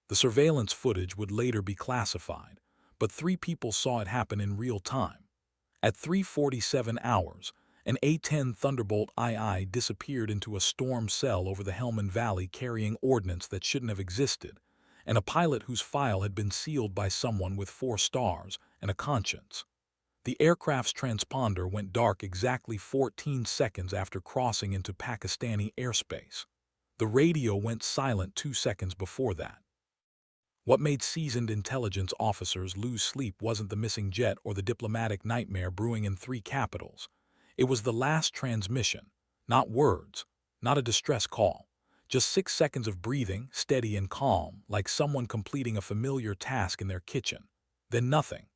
The surveillance footage would later be classified, but three people saw it happen in real time. At 3:47 hours, an A-10 Thunderbolt II disappeared into a storm cell over the Helmand Valley carrying ordnance that shouldn't have existed, and a pilot whose file had been sealed by someone with 4 stars and a conscience. The aircraft's transponder went dark exactly 14 seconds after crossing into Pakistani airspace. The radio went silent 2 seconds before that. What made seasoned intelligence officers lose sleep wasn't the missing jet or the diplomatic nightmare brewing in three capitals. It was the last transmission, not words, not a distress call, just 6 seconds of breathing, steady and calm, like someone completing a familiar task in their kitchen. Then nothing.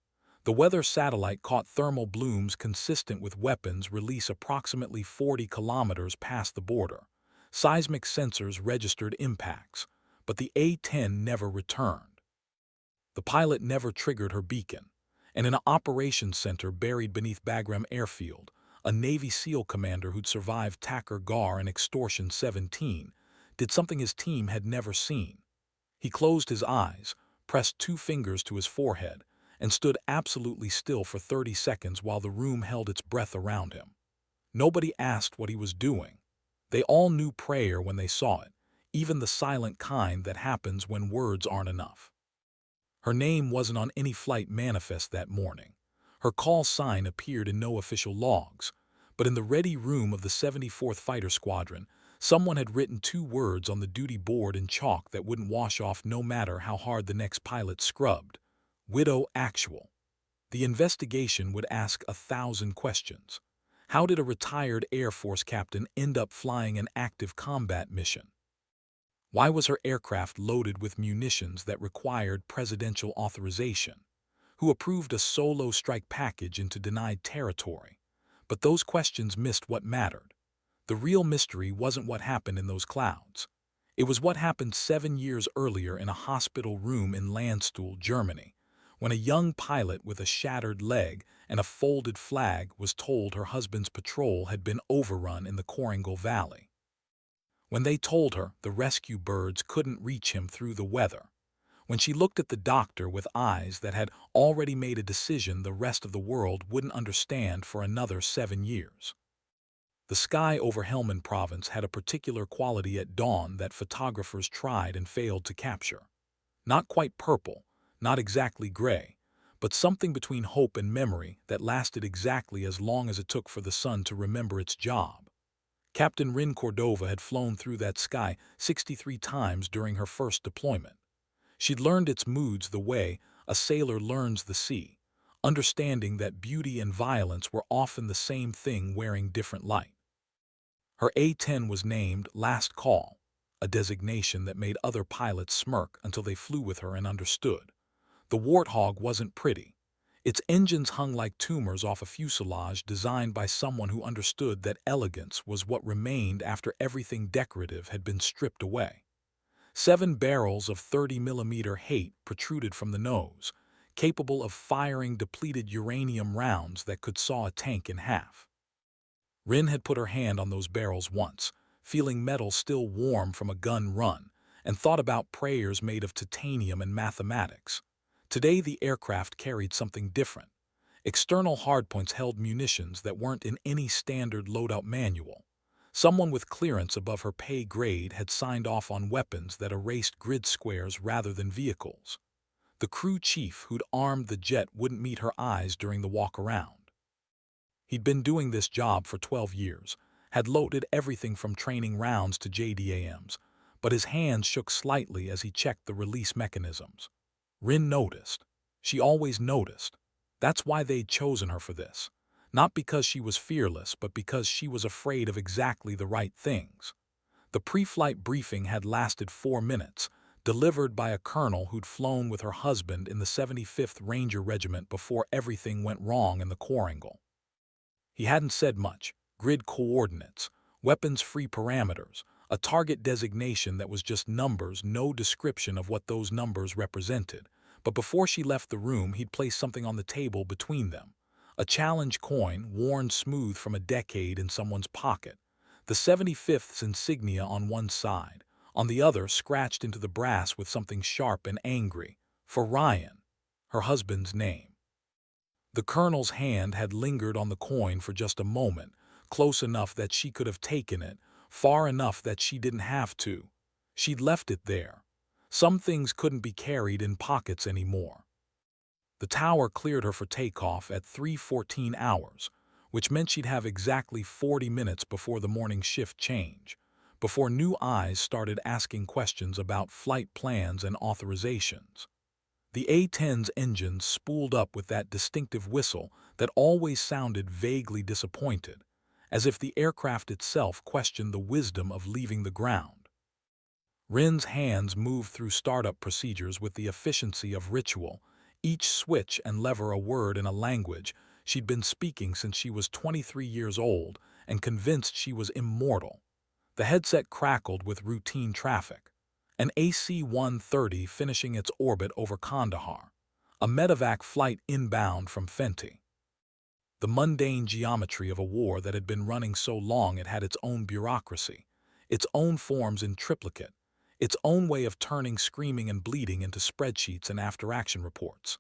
The weather satellite caught thermal blooms consistent with weapons release approximately 40 kilometers past the border. Seismic sensors registered impacts, but the A-10 never returned. The pilot never triggered her beacon, and in an operations center buried beneath Bagram Airfield, a Navy SEAL commander who'd survived Takur Ghar and Extortion 17 did something his team had never seen. He closed his eyes, pressed 2 fingers to his forehead, and stood absolutely still for 30 seconds while the room held its breath around him. Nobody asked what he was doing. They all knew prayer when they saw it, even the silent kind that happens when words aren't enough. Her name wasn't on any flight manifest that morning. Her call sign appeared in no official logs, but in the ready room of the 74th Fighter Squadron, someone had written 2 words on the duty board in chalk that wouldn't wash off no matter how hard the next pilot scrubbed. Widow Actual. The investigation would ask 1,000 questions. How did a retired Air Force captain end up flying an active combat mission? Why was her aircraft loaded with munitions that required presidential authorization? Who approved a solo strike package into denied territory? But those questions missed what mattered. The real mystery wasn't what happened in those clouds. It was what happened 7 years earlier in a hospital room in Landstuhl, Germany, when a young pilot with a shattered leg and a folded flag was told her husband's patrol had been overrun in the Korangal Valley. When they told her the rescue birds couldn't reach him through the weather. When she looked at the doctor with eyes that had already made a decision the rest of the world wouldn't understand for another 7 years. The sky over Helmand province had a particular quality at dawn that photographers tried and failed to capture. Not quite purple, not exactly gray, but something between hope and memory that lasted exactly as long as it took for the sun to remember its job. Captain Rin Cordova had flown through that sky 63 times during her first deployment. She'd learned its moods the way a sailor learns the sea, understanding that beauty and violence were often the same thing wearing different light. Her A-10 was named Last Call, a designation that made other pilots smirk until they flew with her and understood. The Warthog wasn't pretty. Its engines hung like tumors off a fuselage designed by someone who understood that elegance was what remained after everything decorative had been stripped away. 7 barrels of 30mm hate protruded from the nose, capable of firing depleted uranium rounds that could saw a tank in half. Rin had put her hand on those barrels once, feeling metal still warm from a gun run, and thought about prayers made of titanium and mathematics. Today the aircraft carried something different. External hardpoints held munitions that weren't in any standard loadout manual. Someone with clearance above her pay grade had signed off on weapons that erased grid squares rather than vehicles. The crew chief who'd armed the jet wouldn't meet her eyes during the walk around. He'd been doing this job for 12 years, had loaded everything from training rounds to JDAMs, but his hands shook slightly as he checked the release mechanisms. Rin noticed. She always noticed. That's why they'd chosen her for this. Not because she was fearless, but because she was afraid of exactly the right things. The pre-flight briefing had lasted 4 minutes, delivered by a colonel who'd flown with her husband in the 75th Ranger Regiment before everything went wrong in the Korangal. He hadn't said much. Grid coordinates, weapons-free parameters, a target designation that was just numbers, no description of what those numbers represented. But before she left the room, he'd placed something on the table between them. A challenge coin, worn smooth from a decade in someone's pocket. The 75th's insignia on one side, On the other, scratched into the brass with something sharp and angry. For Ryan, her husband's name. The colonel's hand had lingered on the coin for just a moment, close enough that she could have taken it, far enough that she didn't have to. She'd left it there. Some things couldn't be carried in pockets anymore. The tower cleared her for takeoff at 3:14 hours, which meant she'd have exactly 40 minutes before the morning shift change, before new eyes started asking questions about flight plans and authorizations. The A-10's engines spooled up with that distinctive whistle that always sounded vaguely disappointed, as if the aircraft itself questioned the wisdom of leaving the ground. Rin's hands moved through startup procedures with the efficiency of ritual, each switch and lever a word in a language she'd been speaking since she was 23 years old and convinced she was immortal. The headset crackled with routine traffic. An AC-130 finishing its orbit over Kandahar, a medevac flight inbound from Fenty. The mundane geometry of a war that had been running so long it had its own bureaucracy, its own forms in triplicate, its own way of turning screaming and bleeding into spreadsheets and after-action reports.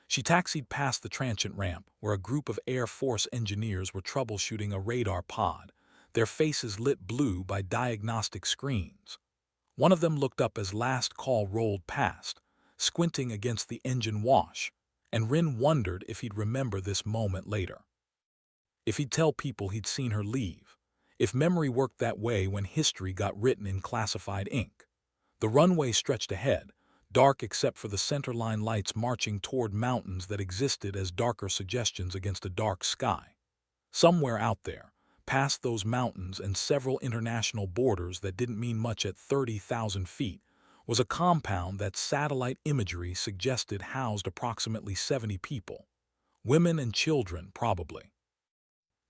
She taxied past the transient ramp, where a group of Air Force engineers were troubleshooting a radar pod, their faces lit blue by diagnostic screens. One of them looked up as last call rolled past, squinting against the engine wash, and Rin wondered if he'd remember this moment later. If he'd tell people he'd seen her leave. If memory worked that way when history got written in classified ink. The runway stretched ahead, dark except for the centerline lights marching toward mountains that existed as darker suggestions against a dark sky. Somewhere out there, past those mountains and several international borders that didn't mean much at 30,000 feet, was a compound that satellite imagery suggested housed approximately 70 people. Women and children, probably.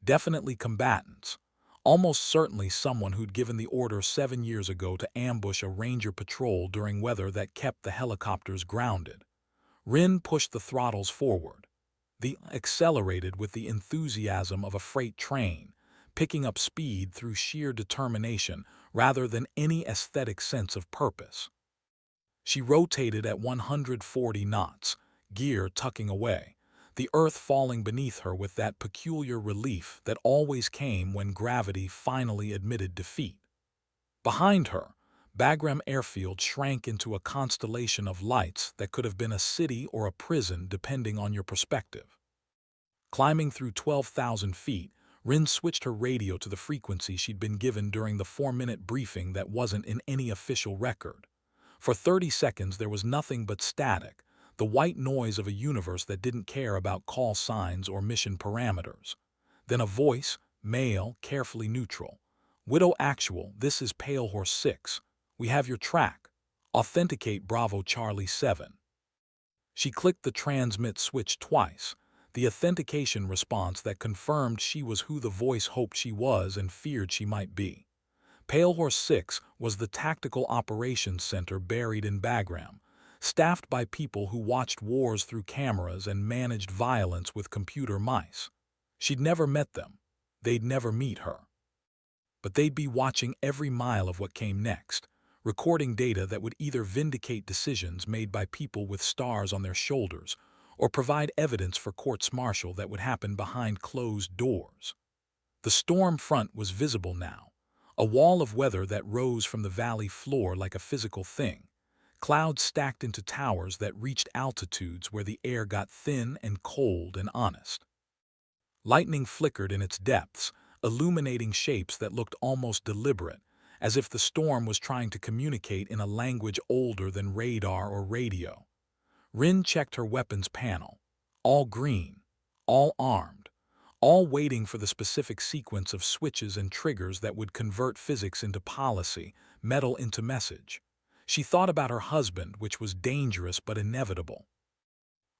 Definitely combatants. Almost certainly someone who'd given the order 7 years ago to ambush a Ranger patrol during weather that kept the helicopters grounded. Rin pushed the throttles forward. They accelerated with the enthusiasm of a freight train, picking up speed through sheer determination rather than any aesthetic sense of purpose. She rotated at 140 knots, gear tucking away, the earth falling beneath her with that peculiar relief that always came when gravity finally admitted defeat. Behind her, Bagram Airfield shrank into a constellation of lights that could have been a city or a prison depending on your perspective. Climbing through 12,000 feet, Rin switched her radio to the frequency she'd been given during the 4-minute briefing that wasn't in any official record. For 30 seconds there was nothing but static, the white noise of a universe that didn't care about call signs or mission parameters. Then a voice, male, carefully neutral. "Widow Actual, this is Pale Horse 6. We have your track. Authenticate Bravo Charlie 7. She clicked the transmit switch twice, the authentication response that confirmed she was who the voice hoped she was and feared she might be. Pale Horse 6 was the Tactical Operations Center buried in Bagram, staffed by people who watched wars through cameras and managed violence with computer mice. She'd never met them. They'd never meet her. But they'd be watching every mile of what came next, recording data that would either vindicate decisions made by people with stars on their shoulders or provide evidence for courts-martial that would happen behind closed doors. The storm front was visible now, a wall of weather that rose from the valley floor like a physical thing, clouds stacked into towers that reached altitudes where the air got thin and cold and honest. Lightning flickered in its depths, illuminating shapes that looked almost deliberate, as if the storm was trying to communicate in a language older than radar or radio. Rin checked her weapons panel. All green, all armed, all waiting for the specific sequence of switches and triggers that would convert physics into policy, metal into message. She thought about her husband, which was dangerous but inevitable.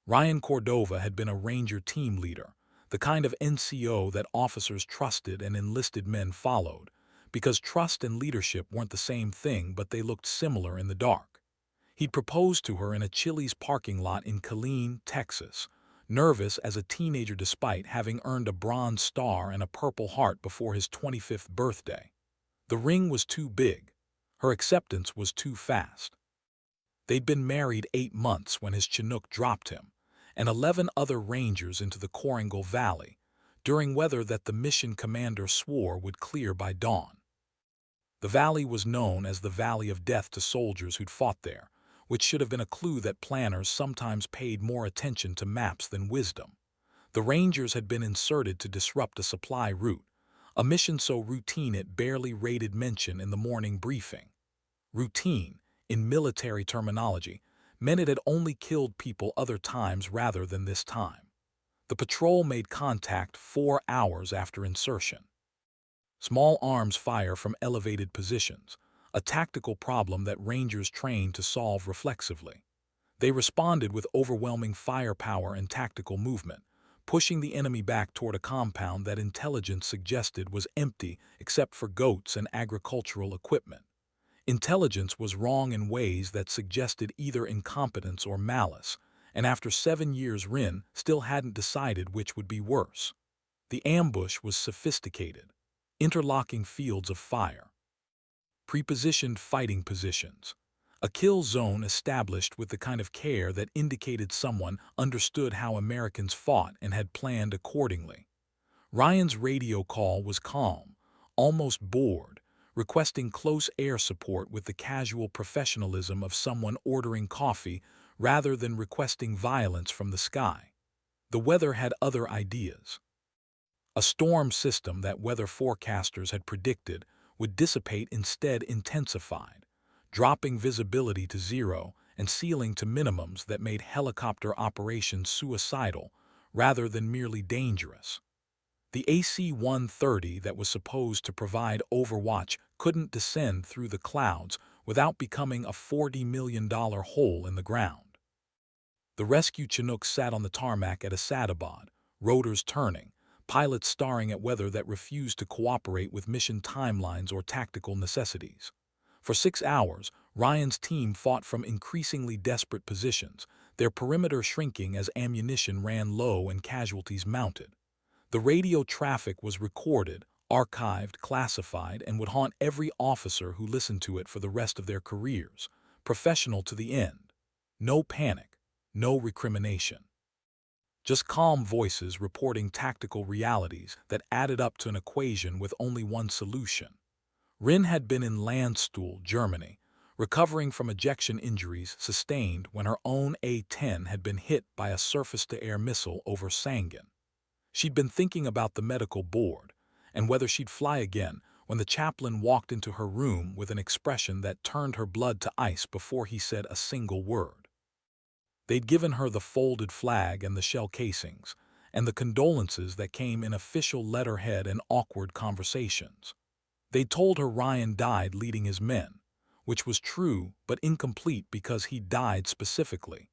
Ryan Cordova had been a Ranger team leader, the kind of NCO that officers trusted and enlisted men followed, because trust and leadership weren't the same thing, but they looked similar in the dark. He'd proposed to her in a Chili's parking lot in Killeen, Texas, nervous as a teenager despite having earned a Bronze Star and a Purple Heart before his 25th birthday. The ring was too big. Her acceptance was too fast. They'd been married 8 months when his Chinook dropped him, and 11 other Rangers into the Korangal Valley, during weather that the mission commander swore would clear by dawn. The valley was known as the Valley of Death to soldiers who'd fought there, which should have been a clue that planners sometimes paid more attention to maps than wisdom. The Rangers had been inserted to disrupt a supply route, a mission so routine it barely rated mention in the morning briefing. Routine, in military terminology, meant it had only killed people other times rather than this time. The patrol made contact 4 hours after insertion. Small arms fire from elevated positions, a tactical problem that Rangers trained to solve reflexively. They responded with overwhelming firepower and tactical movement, pushing the enemy back toward a compound that intelligence suggested was empty except for goats and agricultural equipment. Intelligence was wrong in ways that suggested either incompetence or malice, and after 7 years Rin still hadn't decided which would be worse. The ambush was sophisticated, interlocking fields of fire, prepositioned fighting positions, a kill zone established with the kind of care that indicated someone understood how Americans fought and had planned accordingly. Ryan's radio call was calm, almost bored, requesting close air support with the casual professionalism of someone ordering coffee rather than requesting violence from the sky. The weather had other ideas. A storm system that weather forecasters had predicted would dissipate instead intensified, dropping visibility to zero and sealing to minimums that made helicopter operations suicidal rather than merely dangerous. The AC-130 that was supposed to provide overwatch couldn't descend through the clouds without becoming a $40 million hole in the ground. The rescue Chinook sat on the tarmac at Asadabad, rotors turning, pilots staring at weather that refused to cooperate with mission timelines or tactical necessities. For 6 hours, Ryan's team fought from increasingly desperate positions, their perimeter shrinking as ammunition ran low and casualties mounted. The radio traffic was recorded, archived, classified, and would haunt every officer who listened to it for the rest of their careers, professional to the end. No panic, no recrimination. Just calm voices reporting tactical realities that added up to an equation with only one solution. Rin had been in Landstuhl, Germany, recovering from ejection injuries sustained when her own A-10 had been hit by a surface-to-air missile over Sangin. She'd been thinking about the medical board and whether she'd fly again when the chaplain walked into her room with an expression that turned her blood to ice before he said a single word. They'd given her the folded flag and the shell casings, and the condolences that came in official letterhead and awkward conversations. They'd told her Ryan died leading his men, which was true but incomplete because he died specifically,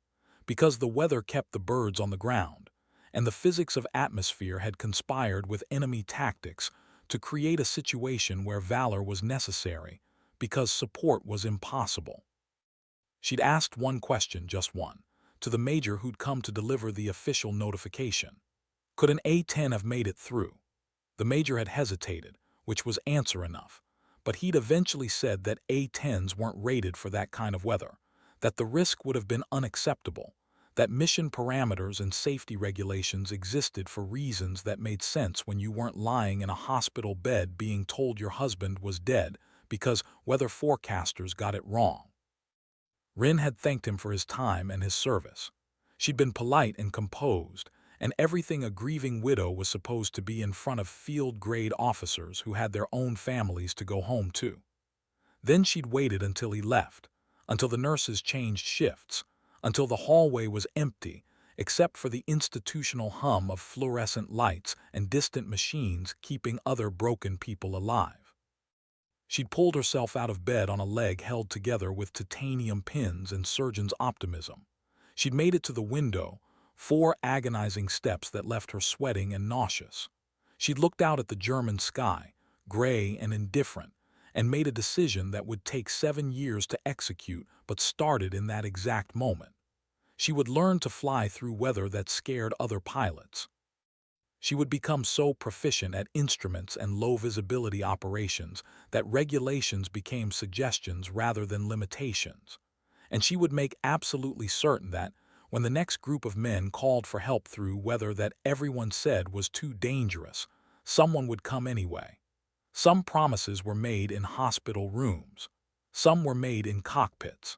because the weather kept the birds on the ground, and the physics of atmosphere had conspired with enemy tactics to create a situation where valor was necessary because support was impossible. She'd asked one question, just one, to the major who'd come to deliver the official notification. Could an A-10 have made it through? The major had hesitated, which was answer enough, but he'd eventually said that A-10s weren't rated for that kind of weather, that the risk would have been unacceptable, that mission parameters and safety regulations existed for reasons that made sense when you weren't lying in a hospital bed being told your husband was dead because weather forecasters got it wrong. Rin had thanked him for his time and his service. She'd been polite and composed, and everything a grieving widow was supposed to be in front of field-grade officers who had their own families to go home to. Then she'd waited until he left, until the nurses changed shifts, until the hallway was empty, except for the institutional hum of fluorescent lights and distant machines keeping other broken people alive. She'd pulled herself out of bed on a leg held together with titanium pins and surgeon's optimism. She'd made it to the window, 4 agonizing steps that left her sweating and nauseous. She'd looked out at the German sky, gray and indifferent, and made a decision that would take 7 years to execute but started in that exact moment. She would learn to fly through weather that scared other pilots. She would become so proficient at instruments and low-visibility operations that regulations became suggestions rather than limitations. And she would make absolutely certain that, when the next group of men called for help through weather that everyone said was too dangerous, someone would come anyway. Some promises were made in hospital rooms. Some were made in cockpits.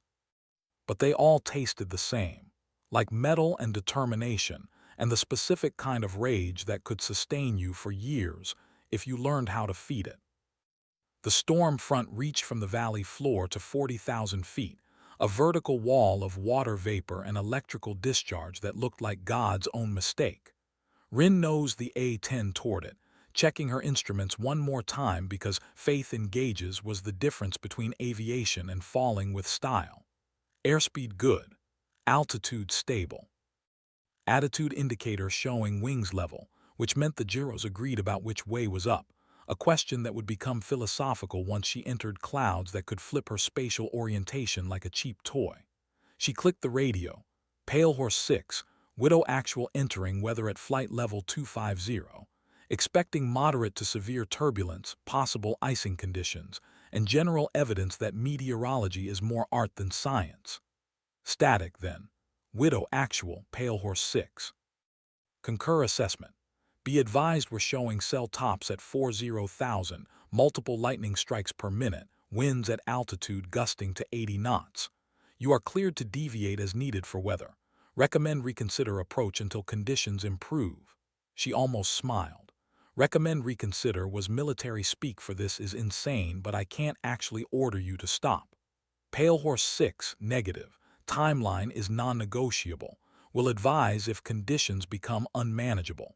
But they all tasted the same, like metal and determination, and the specific kind of rage that could sustain you for years if you learned how to feed it. The storm front reached from the valley floor to 40,000 feet, a vertical wall of water vapor and electrical discharge that looked like God's own mistake. Rin nosed the A-10 toward it, checking her instruments one more time because faith in gauges was the difference between aviation and falling with style. Airspeed good, altitude stable. Attitude indicator showing wings level, which meant the gyros agreed about which way was up, a question that would become philosophical once she entered clouds that could flip her spatial orientation like a cheap toy. She clicked the radio. Pale Horse 6, Widow actual entering weather at flight level 250, expecting moderate to severe turbulence, possible icing conditions, and general evidence that meteorology is more art than science. Static, then. Widow actual, Pale Horse 6. Concur assessment. Be advised we're showing cell tops at 40,000, multiple lightning strikes per minute, winds at altitude gusting to 80 knots. You are cleared to deviate as needed for weather. Recommend reconsider approach until conditions improve. She almost smiled. Recommend reconsider was military speak for this is insane, but I can't actually order you to stop. Pale Horse 6, negative. Timeline is non-negotiable. Will advise if conditions become unmanageable.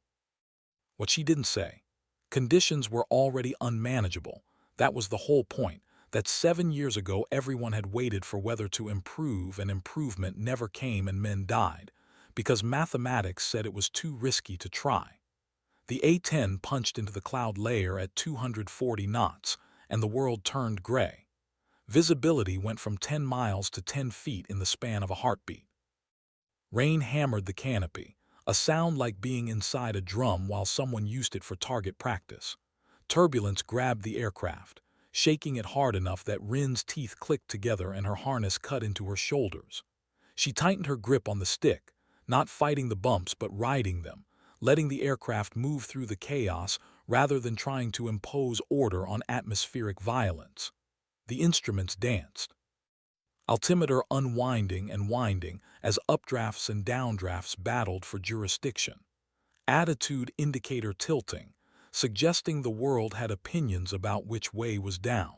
What she didn't say. Conditions were already unmanageable. That was the whole point, that 7 years ago everyone had waited for weather to improve and improvement never came and men died, because mathematics said it was too risky to try. The A-10 punched into the cloud layer at 240 knots, and the world turned gray. Visibility went from 10 miles to 10 feet in the span of a heartbeat. Rain hammered the canopy, a sound like being inside a drum while someone used it for target practice. Turbulence grabbed the aircraft, shaking it hard enough that Rin's teeth clicked together and her harness cut into her shoulders. She tightened her grip on the stick, not fighting the bumps but riding them, letting the aircraft move through the chaos rather than trying to impose order on atmospheric violence. The instruments danced. Altimeter unwinding and winding as updrafts and downdrafts battled for jurisdiction. Attitude indicator tilting, suggesting the world had opinions about which way was down.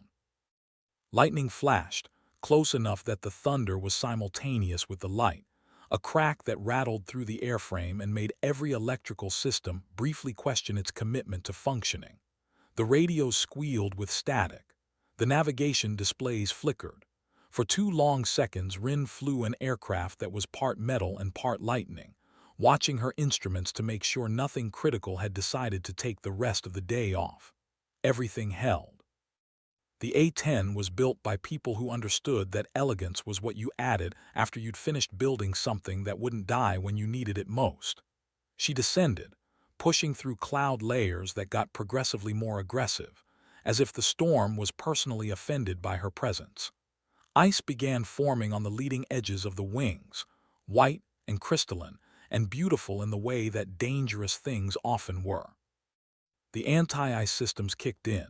Lightning flashed, close enough that the thunder was simultaneous with the light, a crack that rattled through the airframe and made every electrical system briefly question its commitment to functioning. The radios squealed with static. The navigation displays flickered. For 2 long seconds, Rin flew an aircraft that was part metal and part lightning, watching her instruments to make sure nothing critical had decided to take the rest of the day off. Everything held. The A-10 was built by people who understood that elegance was what you added after you'd finished building something that wouldn't die when you needed it most. She descended, pushing through cloud layers that got progressively more aggressive, as if the storm was personally offended by her presence. Ice began forming on the leading edges of the wings, white and crystalline, and beautiful in the way that dangerous things often were. The anti-ice systems kicked in,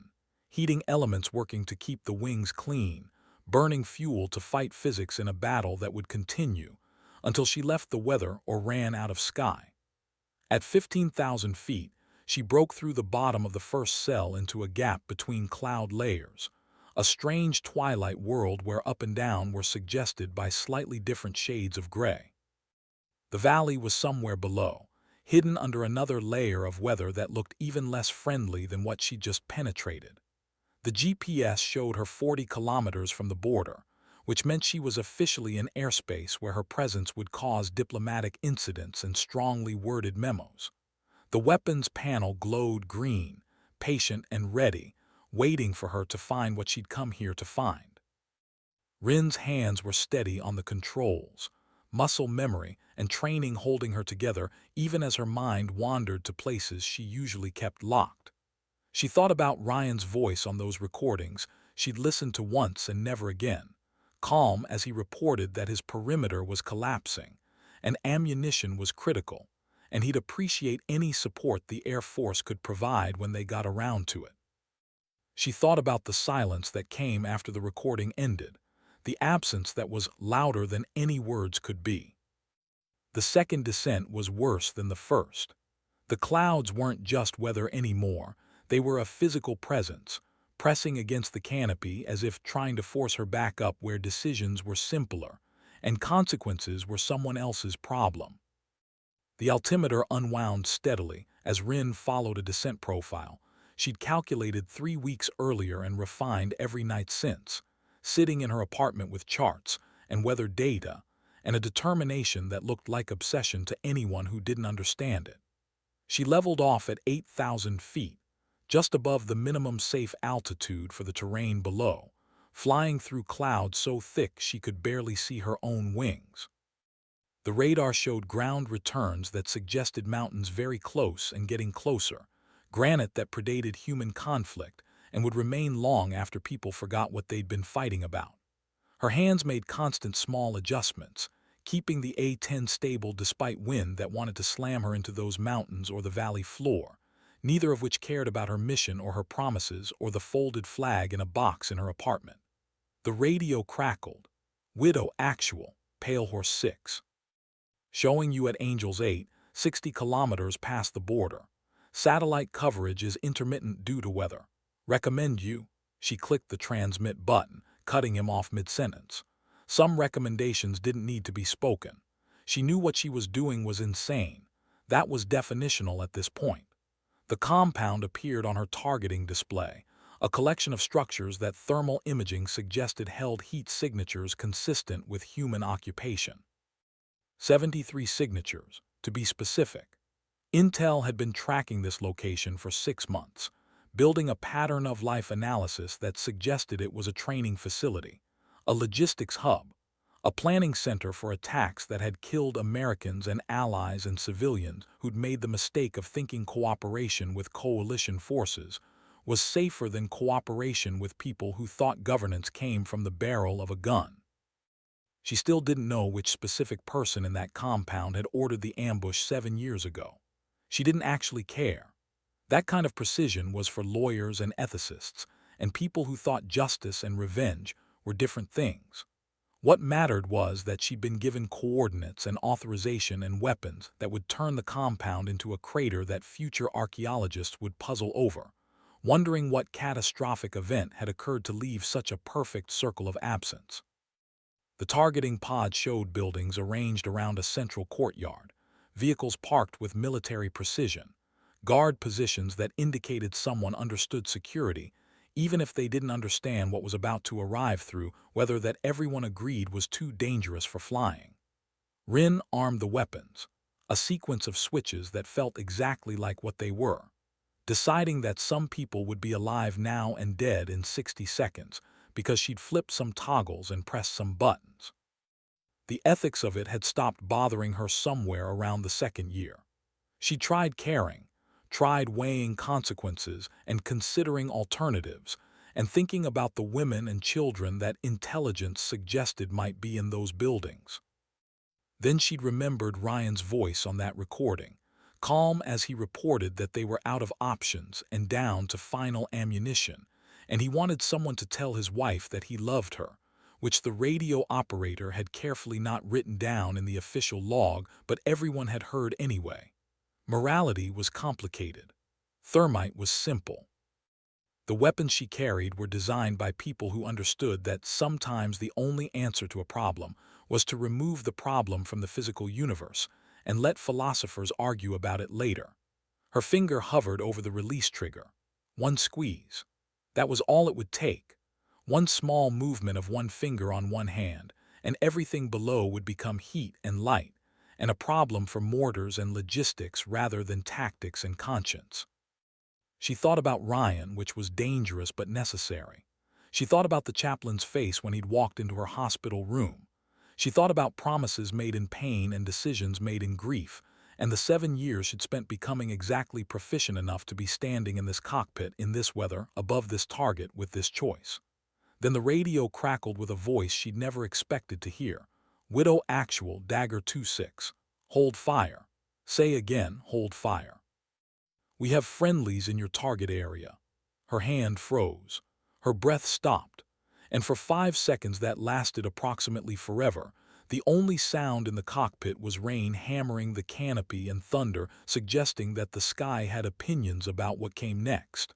heating elements working to keep the wings clean, burning fuel to fight physics in a battle that would continue until she left the weather or ran out of sky. At 15,000 feet, she broke through the bottom of the first cell into a gap between cloud layers, a strange twilight world where up and down were suggested by slightly different shades of gray. The valley was somewhere below, hidden under another layer of weather that looked even less friendly than what she'd just penetrated. The GPS showed her 40 kilometers from the border, which meant she was officially in airspace where her presence would cause diplomatic incidents and strongly worded memos. The weapons panel glowed green, patient and ready, waiting for her to find what she'd come here to find. Rin's hands were steady on the controls, muscle memory, and training holding her together even as her mind wandered to places she usually kept locked. She thought about Ryan's voice on those recordings she'd listened to once and never again, calm as he reported that his perimeter was collapsing, and ammunition was critical, and he'd appreciate any support the Air Force could provide when they got around to it. She thought about the silence that came after the recording ended, the absence that was louder than any words could be. The second descent was worse than the first. The clouds weren't just weather anymore, they were a physical presence, pressing against the canopy as if trying to force her back up where decisions were simpler, and consequences were someone else's problem. The altimeter unwound steadily as Rin followed a descent profile she'd calculated 3 weeks earlier and refined every night since, sitting in her apartment with charts and weather data and a determination that looked like obsession to anyone who didn't understand it. She leveled off at 8,000 feet, just above the minimum safe altitude for the terrain below, flying through clouds so thick she could barely see her own wings. The radar showed ground returns that suggested mountains very close and getting closer, granite that predated human conflict and would remain long after people forgot what they'd been fighting about. Her hands made constant small adjustments, keeping the A-10 stable despite wind that wanted to slam her into those mountains or the valley floor, neither of which cared about her mission or her promises or the folded flag in a box in her apartment. The radio crackled. Widow actual, Pale Horse 6. Showing you at Angels 8, 60 kilometers past the border. Satellite coverage is intermittent due to weather. Recommend you. She clicked the transmit button, cutting him off mid-sentence. Some recommendations didn't need to be spoken. She knew what she was doing was insane. That was definitional at this point. The compound appeared on her targeting display, a collection of structures that thermal imaging suggested held heat signatures consistent with human occupation. 73 signatures, to be specific. Intel had been tracking this location for 6 months, building a pattern of life analysis that suggested it was a training facility, a logistics hub, a planning center for attacks that had killed Americans and allies and civilians who'd made the mistake of thinking cooperation with coalition forces was safer than cooperation with people who thought governance came from the barrel of a gun. She still didn't know which specific person in that compound had ordered the ambush 7 years ago. She didn't actually care. That kind of precision was for lawyers and ethicists, and people who thought justice and revenge were different things. What mattered was that she'd been given coordinates and authorization and weapons that would turn the compound into a crater that future archaeologists would puzzle over, wondering what catastrophic event had occurred to leave such a perfect circle of absence. The targeting pod showed buildings arranged around a central courtyard, vehicles parked with military precision, guard positions that indicated someone understood security, even if they didn't understand what was about to arrive through whether that everyone agreed was too dangerous for flying. Rin armed the weapons, a sequence of switches that felt exactly like what they were, deciding that some people would be alive now and dead in 60 seconds because she'd flipped some toggles and pressed some buttons. The ethics of it had stopped bothering her somewhere around the second year. She tried caring, tried weighing consequences and considering alternatives, and thinking about the women and children that intelligence suggested might be in those buildings. Then she'd remembered Ryan's voice on that recording, calm as he reported that they were out of options and down to final ammunition, and he wanted someone to tell his wife that he loved her, which the radio operator had carefully not written down in the official log, but everyone had heard anyway. Morality was complicated. Thermite was simple. The weapons she carried were designed by people who understood that sometimes the only answer to a problem was to remove the problem from the physical universe and let philosophers argue about it later. Her finger hovered over the release trigger. One squeeze. That was all it would take. One small movement of one finger on one hand, and everything below would become heat and light, and a problem for mortars and logistics rather than tactics and conscience. She thought about Ryan, which was dangerous but necessary. She thought about the chaplain's face when he'd walked into her hospital room. She thought about promises made in pain and decisions made in grief, and the 7 years she'd spent becoming exactly proficient enough to be standing in this cockpit in this weather, above this target with this choice. Then the radio crackled with a voice she'd never expected to hear. Widow Actual, Dagger 2-6. Hold fire. Say again, hold fire. We have friendlies in your target area. Her hand froze. Her breath stopped. And for 5 seconds that lasted approximately forever, the only sound in the cockpit was rain hammering the canopy and thunder suggesting that the sky had opinions about what came next.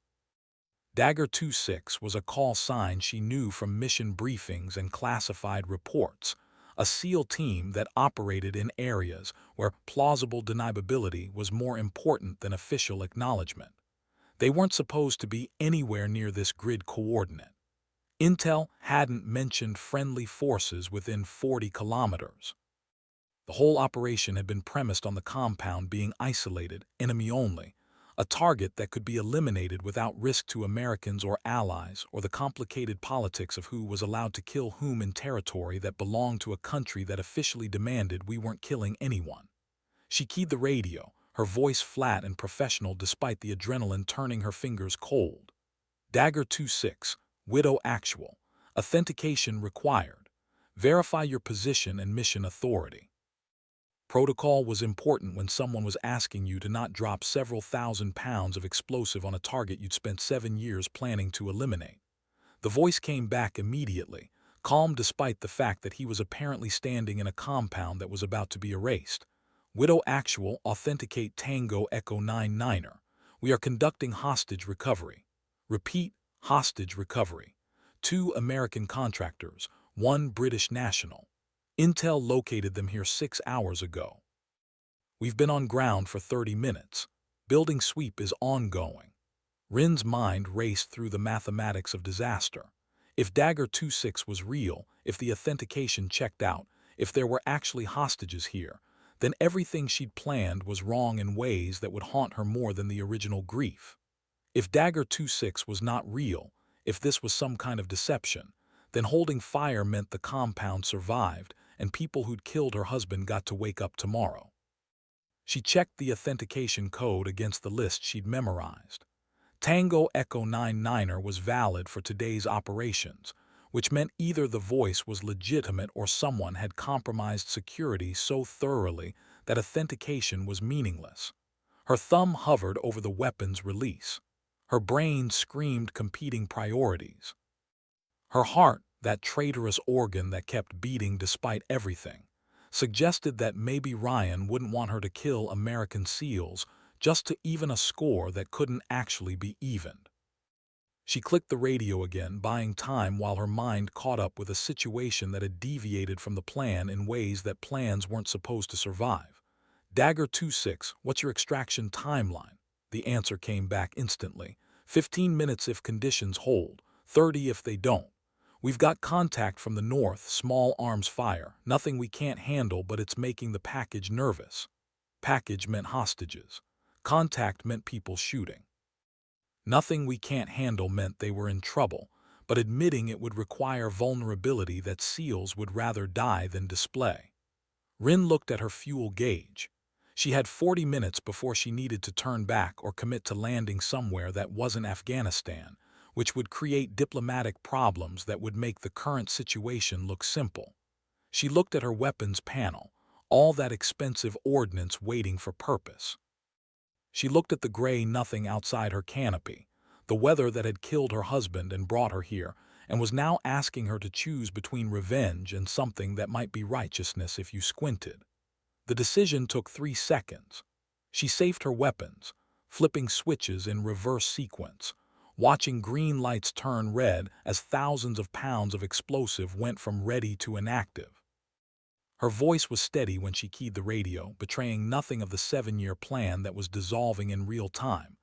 Dagger 2-6 was a call sign she knew from mission briefings and classified reports, a SEAL team that operated in areas where plausible deniability was more important than official acknowledgement. They weren't supposed to be anywhere near this grid coordinate. Intel hadn't mentioned friendly forces within 40 kilometers. The whole operation had been premised on the compound being isolated, enemy only, a target that could be eliminated without risk to Americans or allies, or the complicated politics of who was allowed to kill whom in territory that belonged to a country that officially demanded we weren't killing anyone. She keyed the radio, her voice flat and professional despite the adrenaline turning her fingers cold. Dagger 2-6, Widow Actual. Authentication required. Verify your position and mission authority. Protocol was important when someone was asking you to not drop several thousand pounds of explosive on a target you'd spent 7 years planning to eliminate. The voice came back immediately, calm despite the fact that he was apparently standing in a compound that was about to be erased. Widow Actual, authenticate Tango Echo 99er. We are conducting hostage recovery. Repeat, hostage recovery. 2 American contractors, 1 British national. Intel located them here 6 hours ago. We've been on ground for 30 minutes. Building sweep is ongoing. Rin's mind raced through the mathematics of disaster. If Dagger 2-6 was real, if the authentication checked out, if there were actually hostages here, then everything she'd planned was wrong in ways that would haunt her more than the original grief. If Dagger 2-6 was not real, if this was some kind of deception, then holding fire meant the compound survived and people who'd killed her husband got to wake up tomorrow. She checked the authentication code against the list she'd memorized. Tango Echo 99er was valid for today's operations, which meant either the voice was legitimate or someone had compromised security so thoroughly that authentication was meaningless. Her thumb hovered over the weapon's release. Her brain screamed competing priorities. Her heart, that traitorous organ that kept beating despite everything, suggested that maybe Ryan wouldn't want her to kill American SEALs just to even a score that couldn't actually be evened. She clicked the radio again, buying time while her mind caught up with a situation that had deviated from the plan in ways that plans weren't supposed to survive. Dagger 2-6, what's your extraction timeline? The answer came back instantly. 15 minutes if conditions hold, 30 if they don't. We've got contact from the north, small arms fire, nothing we can't handle, but it's making the package nervous. Package meant hostages. Contact meant people shooting. Nothing we can't handle meant they were in trouble, but admitting it would require vulnerability that SEALs would rather die than display. Rin looked at her fuel gauge. She had 40 minutes before she needed to turn back or commit to landing somewhere that wasn't Afghanistan, which would create diplomatic problems that would make the current situation look simple. She looked at her weapons panel, all that expensive ordnance waiting for purpose. She looked at the gray nothing outside her canopy, the weather that had killed her husband and brought her here, and was now asking her to choose between revenge and something that might be righteousness if you squinted. The decision took 3 seconds. She safed her weapons, flipping switches in reverse sequence, watching green lights turn red as thousands of pounds of explosive went from ready to inactive. Her voice was steady when she keyed the radio, betraying nothing of the 7-year plan that was dissolving in real time.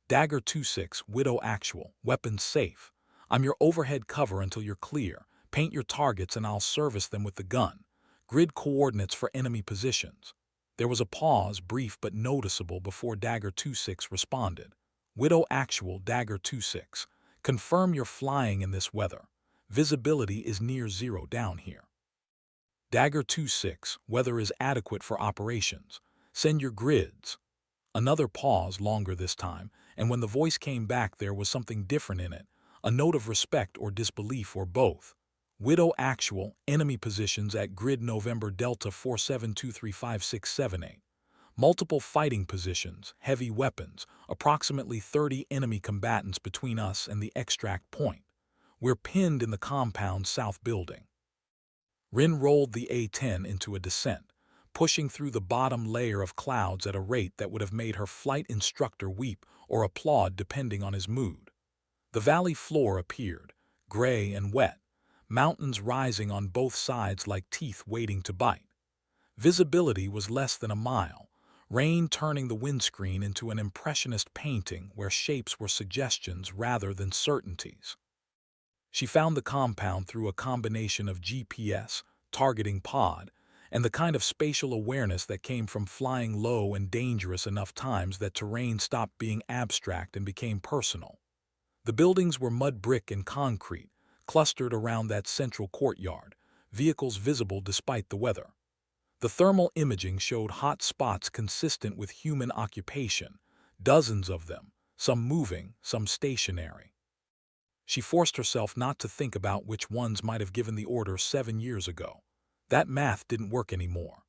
Dagger 2-6, Widow Actual, weapons safe. I'm your overhead cover until you're clear. Paint your targets and I'll service them with the gun. Grid coordinates for enemy positions. There was a pause, brief but noticeable, before Dagger 2-6 responded. Widow Actual, Dagger 2-6. Confirm you're flying in this weather. Visibility is near zero down here. Dagger 2-6, weather is adequate for operations. Send your grids. Another pause, longer this time, and when the voice came back there was something different in it, a note of respect or disbelief or both. Widow actual, enemy positions at grid November Delta 47235678. Multiple fighting positions, heavy weapons, approximately 30 enemy combatants between us and the extract point. We're pinned in the compound's south building. Rin rolled the A-10 into a descent, pushing through the bottom layer of clouds at a rate that would have made her flight instructor weep or applaud depending on his mood. The valley floor appeared, gray and wet, mountains rising on both sides like teeth waiting to bite. Visibility was less than a mile, rain turning the windscreen into an impressionist painting where shapes were suggestions rather than certainties. She found the compound through a combination of GPS, targeting pod, and the kind of spatial awareness that came from flying low and dangerous enough times that terrain stopped being abstract and became personal. The buildings were mud brick and concrete, clustered around that central courtyard, vehicles visible despite the weather. The thermal imaging showed hot spots consistent with human occupation, dozens of them, some moving, some stationary. She forced herself not to think about which ones might have given the order 7 years ago. That math didn't work anymore.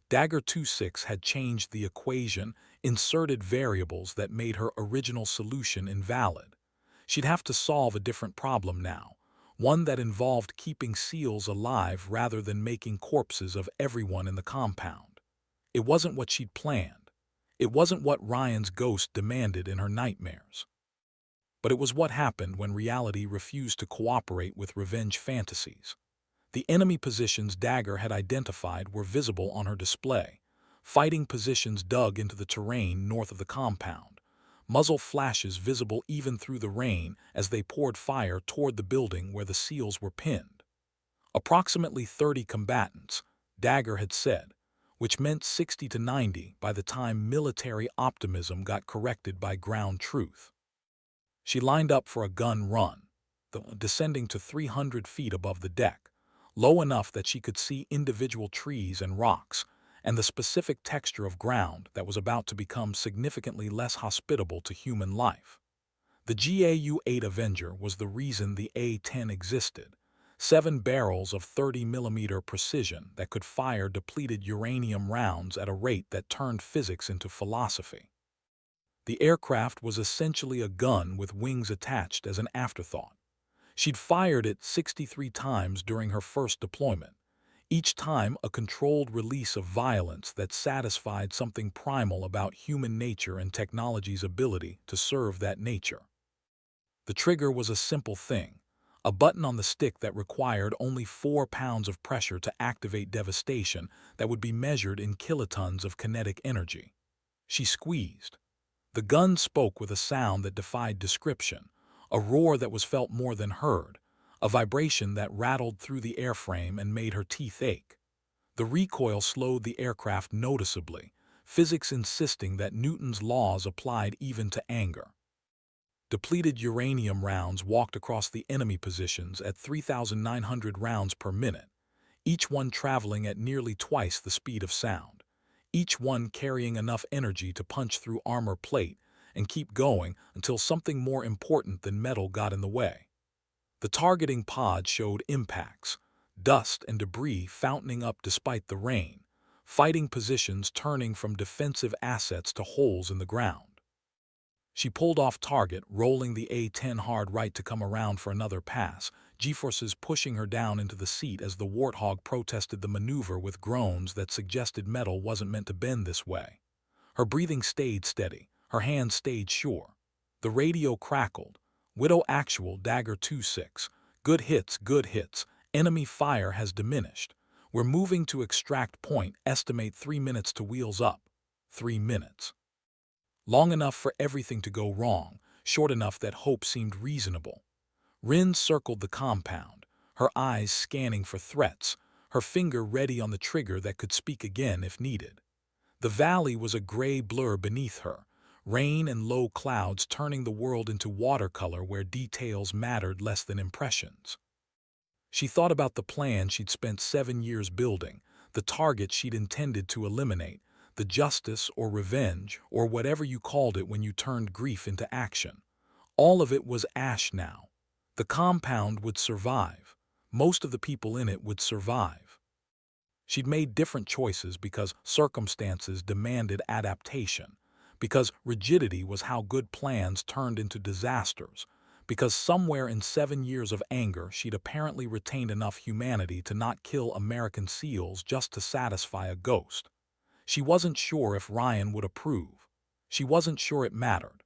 Dagger 2-6 had changed the equation, inserted variables that made her original solution invalid. She'd have to solve a different problem now, one that involved keeping seals alive rather than making corpses of everyone in the compound. It wasn't what she'd planned. It wasn't what Ryan's ghost demanded in her nightmares. But it was what happened when reality refused to cooperate with revenge fantasies. The enemy positions Dagger had identified were visible on her display, fighting positions dug into the terrain north of the compound, muzzle flashes visible even through the rain as they poured fire toward the building where the SEALs were pinned. Approximately 30 combatants, Dagger had said, which meant 60 to 90 by the time military optimism got corrected by ground truth. She lined up for a gun run, descending to 300 feet above the deck, low enough that she could see individual trees and rocks, and the specific texture of ground that was about to become significantly less hospitable to human life. The GAU-8 Avenger was the reason the A-10 existed, 7 barrels of 30mm precision that could fire depleted uranium rounds at a rate that turned physics into philosophy. The aircraft was essentially a gun with wings attached as an afterthought. She'd fired it 63 times during her first deployment, each time a controlled release of violence that satisfied something primal about human nature and technology's ability to serve that nature. The trigger was a simple thing, a button on the stick that required only 4 pounds of pressure to activate devastation that would be measured in kilotons of kinetic energy. She squeezed. The gun spoke with a sound that defied description, a roar that was felt more than heard, a vibration that rattled through the airframe and made her teeth ache. The recoil slowed the aircraft noticeably, physics insisting that Newton's laws applied even to anger. Depleted uranium rounds walked across the enemy positions at 3,900 rounds per minute, each one traveling at nearly twice the speed of sound, each one carrying enough energy to punch through armor plate and keep going until something more important than metal got in the way. The targeting pod showed impacts, dust and debris fountaining up despite the rain, fighting positions turning from defensive assets to holes in the ground. She pulled off target, rolling the A-10 hard right to come around for another pass, G-forces pushing her down into the seat as the Warthog protested the maneuver with groans that suggested metal wasn't meant to bend this way. Her breathing stayed steady, her hands stayed sure. The radio crackled. Widow actual, Dagger 2-6. Good hits, enemy fire has diminished. We're moving to extract point, estimate 3 minutes to wheels up. 3 minutes. Long enough for everything to go wrong, short enough that hope seemed reasonable. Rin circled the compound, her eyes scanning for threats, her finger ready on the trigger that could speak again if needed. The valley was a gray blur beneath her, rain and low clouds turning the world into watercolor where details mattered less than impressions. She thought about the plan she'd spent 7 years building, the target she'd intended to eliminate, the justice or revenge or whatever you called it when you turned grief into action. All of it was ash now. The compound would survive. Most of the people in it would survive. She'd made different choices because circumstances demanded adaptation, because rigidity was how good plans turned into disasters, because somewhere in 7 years of anger she'd apparently retained enough humanity to not kill American SEALs just to satisfy a ghost. She wasn't sure if Ryan would approve. She wasn't sure it mattered.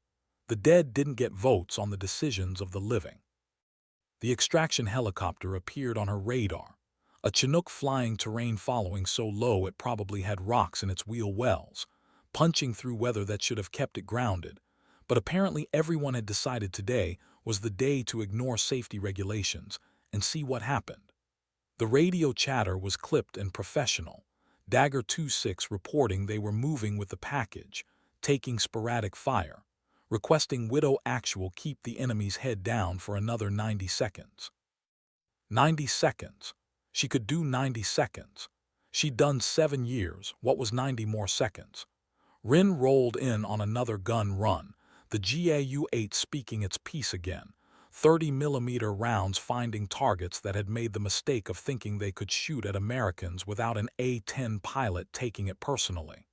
The dead didn't get votes on the decisions of the living. The extraction helicopter appeared on her radar, a Chinook flying terrain following so low it probably had rocks in its wheel wells, punching through weather that should have kept it grounded. But apparently everyone had decided today was the day to ignore safety regulations and see what happened. The radio chatter was clipped and professional. Dagger 26 reporting they were moving with the package, taking sporadic fire, requesting Widow Actual keep the enemy's head down for another 90 seconds. 90 seconds. She could do 90 seconds. She'd done 7 years. What was 90 more seconds? Rin rolled in on another gun run, the GAU-8 speaking its piece again, 30mm rounds finding targets that had made the mistake of thinking they could shoot at Americans without an A-10 pilot taking it personally.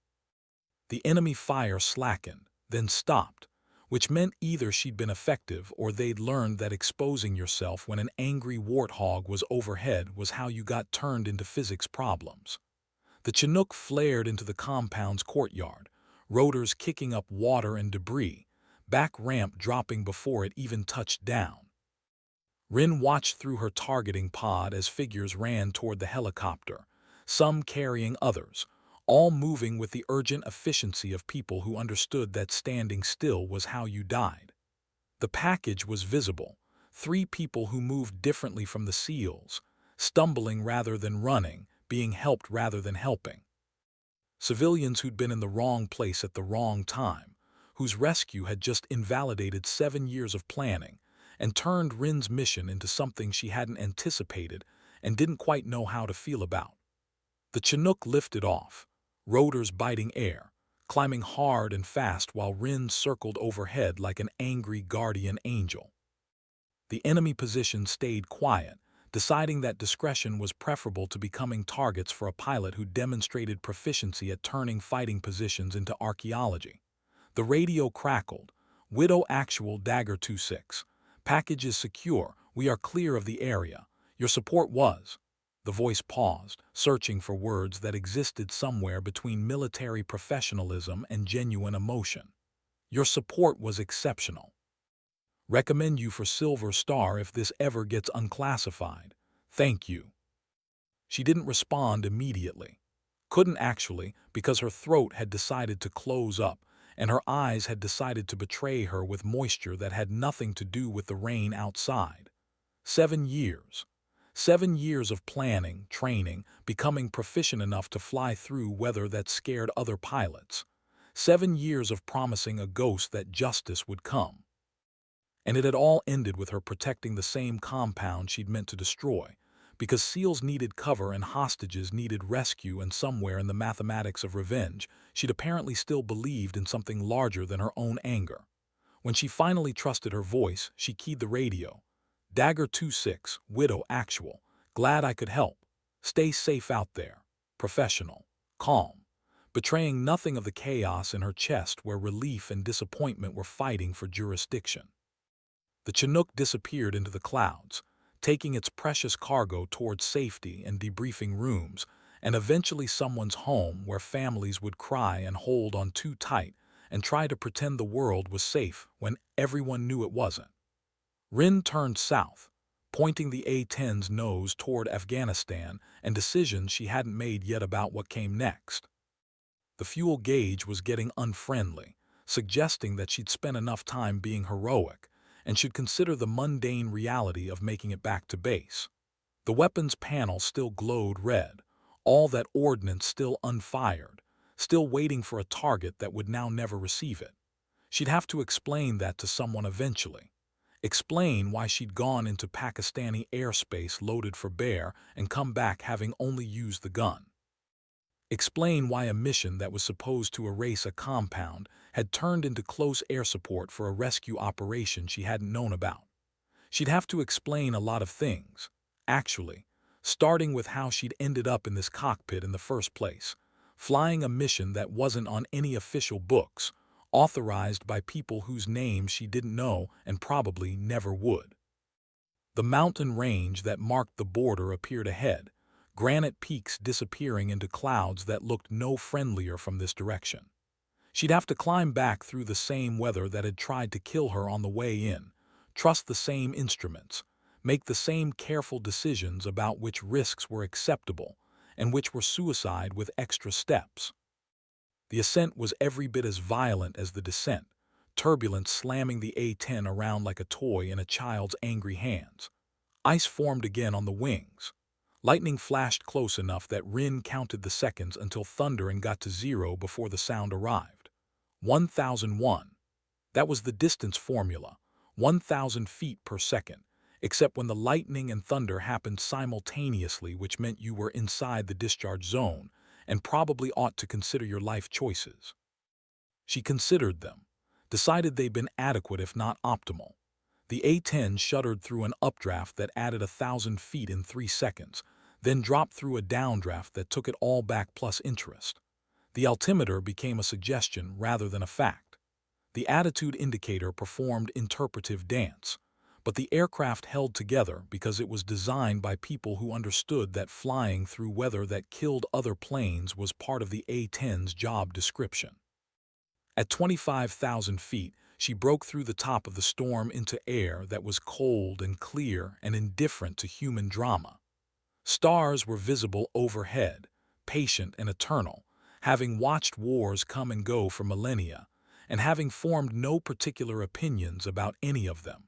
The enemy fire slackened, then stopped, which meant either she'd been effective or they'd learned that exposing yourself when an angry warthog was overhead was how you got turned into physics problems. The Chinook flared into the compound's courtyard, rotors kicking up water and debris, back ramp dropping before it even touched down. Rin watched through her targeting pod as figures ran toward the helicopter, some carrying others, all moving with the urgent efficiency of people who understood that standing still was how you died. The package was visible, 3 people who moved differently from the SEALs, stumbling rather than running, being helped rather than helping. Civilians who'd been in the wrong place at the wrong time, whose rescue had just invalidated 7 years of planning and turned Rin's mission into something she hadn't anticipated and didn't quite know how to feel about. The Chinook lifted off, rotors biting air, climbing hard and fast while Rin circled overhead like an angry guardian angel. The enemy position stayed quiet, deciding that discretion was preferable to becoming targets for a pilot who demonstrated proficiency at turning fighting positions into archaeology. The radio crackled. Widow Actual Dagger 26. Package is secure. We are clear of the area. Your support was. The voice paused, searching for words that existed somewhere between military professionalism and genuine emotion. Your support was exceptional. Recommend you for Silver Star if this ever gets unclassified. Thank you. She didn't respond immediately. Couldn't actually, because her throat had decided to close up, and her eyes had decided to betray her with moisture that had nothing to do with the rain outside. 7 years. 7 years of planning, training, becoming proficient enough to fly through weather that scared other pilots. 7 years of promising a ghost that justice would come. And it had all ended with her protecting the same compound she'd meant to destroy, because SEALs needed cover and hostages needed rescue, and somewhere in the mathematics of revenge, she'd apparently still believed in something larger than her own anger. When she finally trusted her voice, she keyed the radio. Dagger 26, Widow Actual. Glad I could help. Stay safe out there. Professional. Calm. Betraying nothing of the chaos in her chest where relief and disappointment were fighting for jurisdiction. The Chinook disappeared into the clouds, taking its precious cargo towards safety and debriefing rooms, and eventually someone's home where families would cry and hold on too tight and try to pretend the world was safe when everyone knew it wasn't. Rin turned south, pointing the A-10's nose toward Afghanistan and decisions she hadn't made yet about what came next. The fuel gauge was getting unfriendly, suggesting that she'd spent enough time being heroic and should consider the mundane reality of making it back to base. The weapons panel still glowed red, all that ordnance still unfired, still waiting for a target that would now never receive it. She'd have to explain that to someone eventually. Explain why she'd gone into Pakistani airspace loaded for bear and come back having only used the gun. Explain why a mission that was supposed to erase a compound had turned into close air support for a rescue operation she hadn't known about. She'd have to explain a lot of things, actually, starting with how she'd ended up in this cockpit in the first place, flying a mission that wasn't on any official books, authorized by people whose names she didn't know and probably never would. The mountain range that marked the border appeared ahead, granite peaks disappearing into clouds that looked no friendlier from this direction. She'd have to climb back through the same weather that had tried to kill her on the way in, trust the same instruments, make the same careful decisions about which risks were acceptable and which were suicide with extra steps. The ascent was every bit as violent as the descent, turbulence slamming the A-10 around like a toy in a child's angry hands. Ice formed again on the wings. Lightning flashed close enough that Rin counted the seconds until thunder and got to zero before the sound arrived. 1001. That was the distance formula, 1,000 feet per second, except when the lightning and thunder happened simultaneously, which meant you were inside the discharge zone and probably ought to consider your life choices. She considered them, decided they'd been adequate if not optimal. The A-10 shuddered through an updraft that added 1,000 feet in 3 seconds, then dropped through a downdraft that took it all back plus interest. The altimeter became a suggestion rather than a fact. The attitude indicator performed interpretive dance, but the aircraft held together because it was designed by people who understood that flying through weather that killed other planes was part of the A-10's job description. At 25,000 feet, she broke through the top of the storm into air that was cold and clear and indifferent to human drama. Stars were visible overhead, patient and eternal, having watched wars come and go for millennia, and having formed no particular opinions about any of them.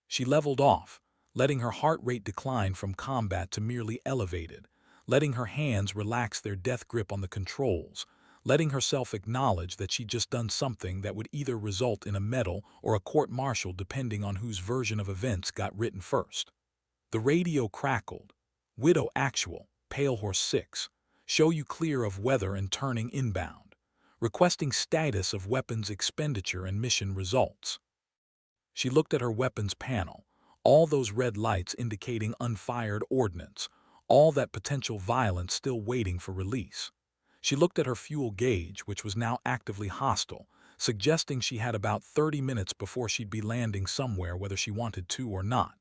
She leveled off, letting her heart rate decline from combat to merely elevated, letting her hands relax their death grip on the controls, letting herself acknowledge that she'd just done something that would either result in a medal or a court-martial depending on whose version of events got written first. The radio crackled. Widow actual, Pale Horse 6. Show you clear of weather and turning inbound. Requesting status of weapons expenditure and mission results. She looked at her weapons panel, all those red lights indicating unfired ordnance, all that potential violence still waiting for release. She looked at her fuel gauge, which was now actively hostile, suggesting she had about 30 minutes before she'd be landing somewhere whether she wanted to or not.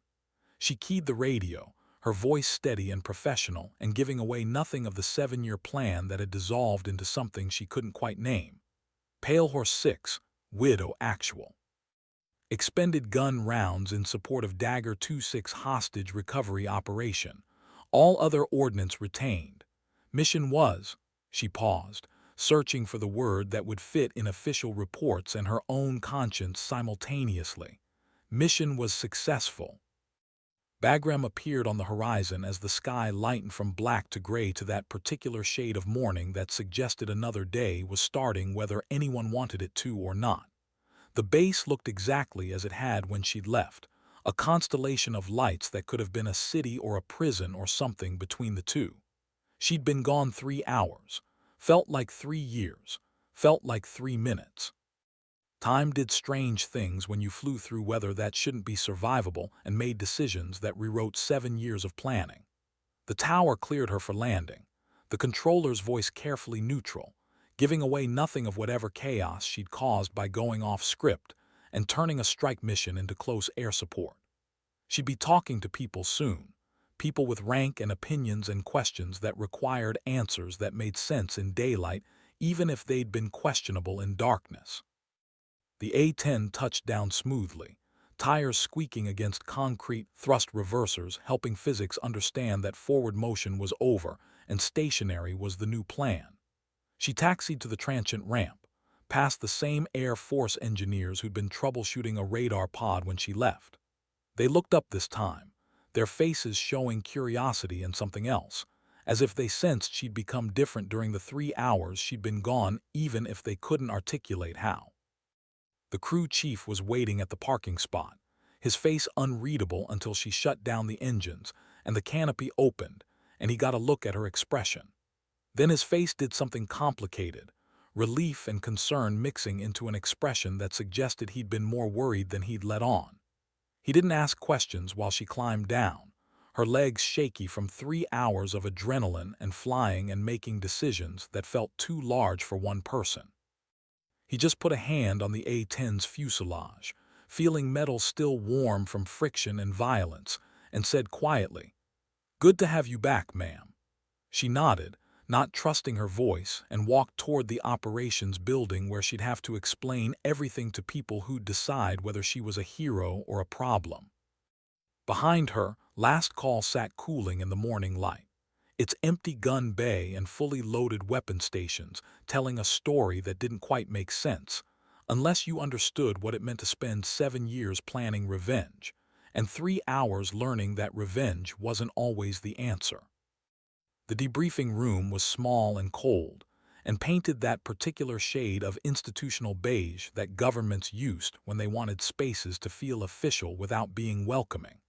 She keyed the radio, her voice steady and professional and giving away nothing of the 7-year plan that had dissolved into something she couldn't quite name. Pale Horse 6, Widow actual. Expended gun rounds in support of Dagger 2-6 hostage recovery operation. All other ordnance retained. Mission was, she paused, searching for the word that would fit in official reports and her own conscience simultaneously. Mission was successful. Bagram appeared on the horizon as the sky lightened from black to gray to that particular shade of morning that suggested another day was starting whether anyone wanted it to or not. The base looked exactly as it had when she'd left, a constellation of lights that could have been a city or a prison or something between the two. She'd been gone 3 hours, felt like 3 years, felt like 3 minutes. Time did strange things when you flew through weather that shouldn't be survivable and made decisions that rewrote 7 years of planning. The tower cleared her for landing, the controller's voice carefully neutral, giving away nothing of whatever chaos she'd caused by going off script and turning a strike mission into close air support. She'd be talking to people soon, people with rank and opinions and questions that required answers that made sense in daylight even if they'd been questionable in darkness. The A-10 touched down smoothly, tires squeaking against concrete thrust reversers helping physics understand that forward motion was over and stationary was the new plan. She taxied to the transient ramp, past the same Air Force engineers who'd been troubleshooting a radar pod when she left. They looked up this time, their faces showing curiosity and something else, as if they sensed she'd become different during the 3 hours she'd been gone even if they couldn't articulate how. The crew chief was waiting at the parking spot, his face unreadable until she shut down the engines and the canopy opened, and he got a look at her expression. Then his face did something complicated, relief and concern mixing into an expression that suggested he'd been more worried than he'd let on. He didn't ask questions while she climbed down, her legs shaky from 3 hours of adrenaline and flying and making decisions that felt too large for one person. He just put a hand on the A-10's fuselage, feeling metal still warm from friction and violence, and said quietly, "Good to have you back, ma'am." She nodded, not trusting her voice, and walked toward the operations building where she'd have to explain everything to people who'd decide whether she was a hero or a problem. Behind her, Last Call sat cooling in the morning light, its empty gun bay and fully loaded weapon stations telling a story that didn't quite make sense, unless you understood what it meant to spend 7 years planning revenge, and 3 hours learning that revenge wasn't always the answer. The debriefing room was small and cold, and painted that particular shade of institutional beige that governments used when they wanted spaces to feel official without being welcoming.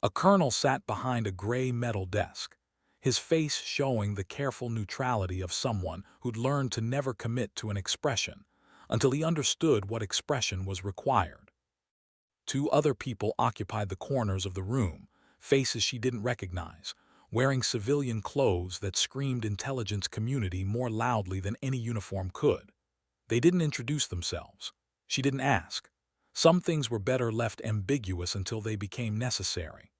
A colonel sat behind a gray metal desk, his face showing the careful neutrality of someone who'd learned to never commit to an expression until he understood what expression was required. 2 other people occupied the corners of the room, faces she didn't recognize, wearing civilian clothes that screamed intelligence community more loudly than any uniform could. They didn't introduce themselves. She didn't ask. Some things were better left ambiguous until they became necessary.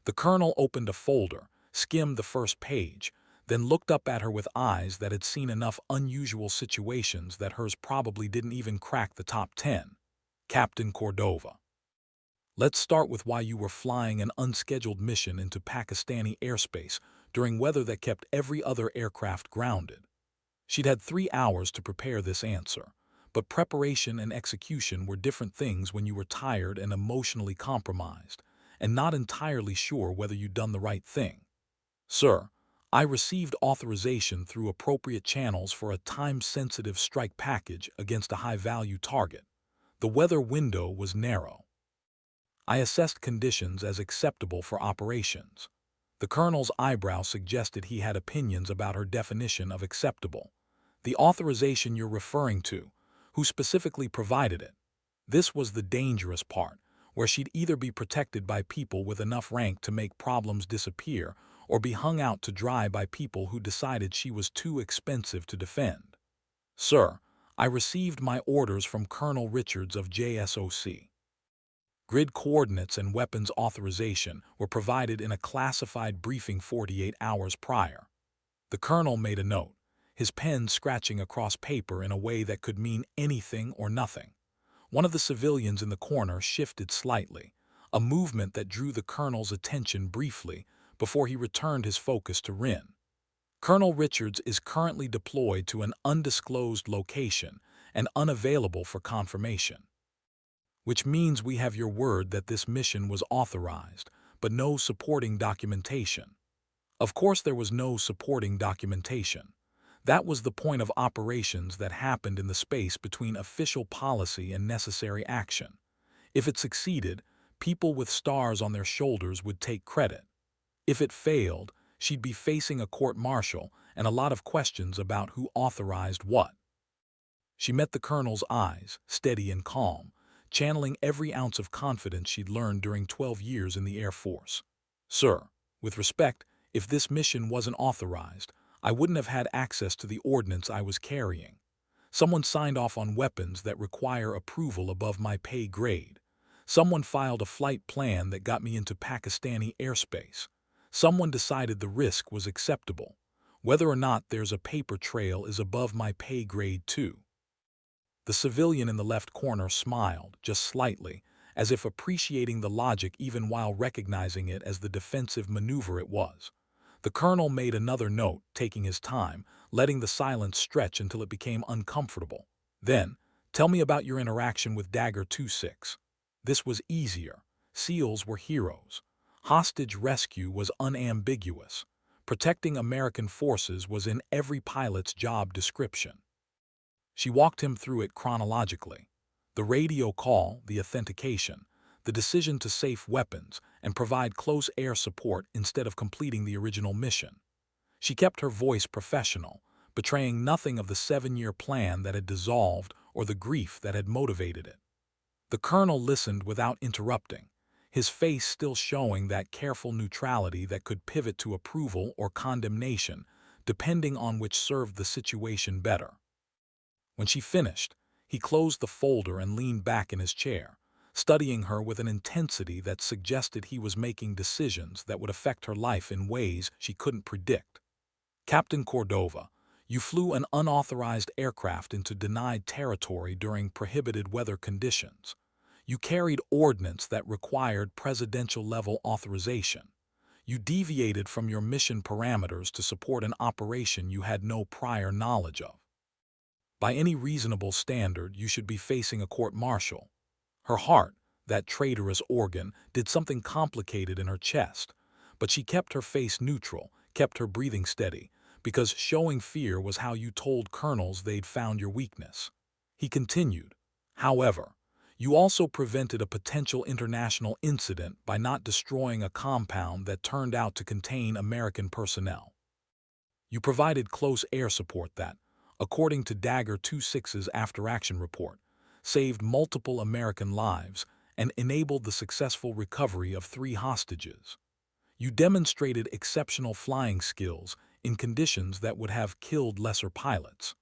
The colonel opened a folder, skimmed the first page, then looked up at her with eyes that had seen enough unusual situations that hers probably didn't even crack the top 10. "Captain Cordova, let's start with why you were flying an unscheduled mission into Pakistani airspace during weather that kept every other aircraft grounded." She'd had 3 hours to prepare this answer, but preparation and execution were different things when you were tired and emotionally compromised, and not entirely sure whether you'd done the right thing. "Sir, I received authorization through appropriate channels for a time-sensitive strike package against a high-value target. The weather window was narrow. I assessed conditions as acceptable for operations." The colonel's eyebrow suggested he had opinions about her definition of acceptable. "The authorization you're referring to, who specifically provided it?" This was the dangerous part, where she'd either be protected by people with enough rank to make problems disappear or be hung out to dry by people who decided she was too expensive to defend. "Sir, I received my orders from Colonel Richards of JSOC. Grid coordinates and weapons authorization were provided in a classified briefing 48 hours prior." The colonel made a note, his pen scratching across paper in a way that could mean anything or nothing. One of the civilians in the corner shifted slightly, a movement that drew the colonel's attention briefly before he returned his focus to Rin. "Colonel Richards is currently deployed to an undisclosed location and unavailable for confirmation. Which means we have your word that this mission was authorized, but no supporting documentation." Of course there was no supporting documentation. That was the point of operations that happened in the space between official policy and necessary action. If it succeeded, people with stars on their shoulders would take credit. If it failed, she'd be facing a court-martial and a lot of questions about who authorized what. She met the colonel's eyes, steady and calm, channeling every ounce of confidence she'd learned during 12 years in the Air Force. "Sir, with respect, if this mission wasn't authorized, I wouldn't have had access to the ordnance I was carrying. Someone signed off on weapons that require approval above my pay grade. Someone filed a flight plan that got me into Pakistani airspace. Someone decided the risk was acceptable. Whether or not there's a paper trail is above my pay grade too." The civilian in the left corner smiled, just slightly, as if appreciating the logic even while recognizing it as the defensive maneuver it was. The colonel made another note, taking his time, letting the silence stretch until it became uncomfortable. Then, "Tell me about your interaction with Dagger 26. This was easier. SEALs were heroes. Hostage rescue was unambiguous. Protecting American forces was in every pilot's job description." She walked him through it chronologically. The radio call, the authentication, the decision to safe weapons and provide close air support instead of completing the original mission. She kept her voice professional, betraying nothing of the 7-year plan that had dissolved or the grief that had motivated it. The colonel listened without interrupting, his face still showing that careful neutrality that could pivot to approval or condemnation, depending on which served the situation better. When she finished, he closed the folder and leaned back in his chair, studying her with an intensity that suggested he was making decisions that would affect her life in ways she couldn't predict. Captain Cordova, you flew an unauthorized aircraft into denied territory during prohibited weather conditions. You carried ordnance that required presidential-level authorization. You deviated from your mission parameters to support an operation you had no prior knowledge of. By any reasonable standard, you should be facing a court-martial. Her heart, that traitorous organ, did something complicated in her chest, but she kept her face neutral, kept her breathing steady, because showing fear was how you told colonels they'd found your weakness. He continued, however, you also prevented a potential international incident by not destroying a compound that turned out to contain American personnel. You provided close air support that, according to Dagger 26's after-action report, saved multiple American lives and enabled the successful recovery of 3 hostages. You demonstrated exceptional flying skills in conditions that would have killed lesser pilots.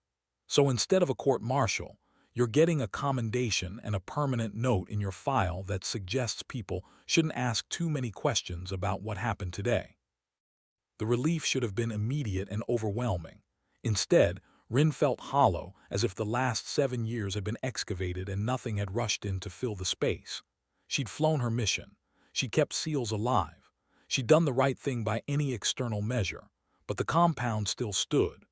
So instead of a court-martial, you're getting a commendation and a permanent note in your file that suggests people shouldn't ask too many questions about what happened today. The relief should have been immediate and overwhelming. Instead, Rin felt hollow, as if the last 7 years had been excavated and nothing had rushed in to fill the space. She'd flown her mission. She'd kept SEALs alive. She'd done the right thing by any external measure. But the compound still stood.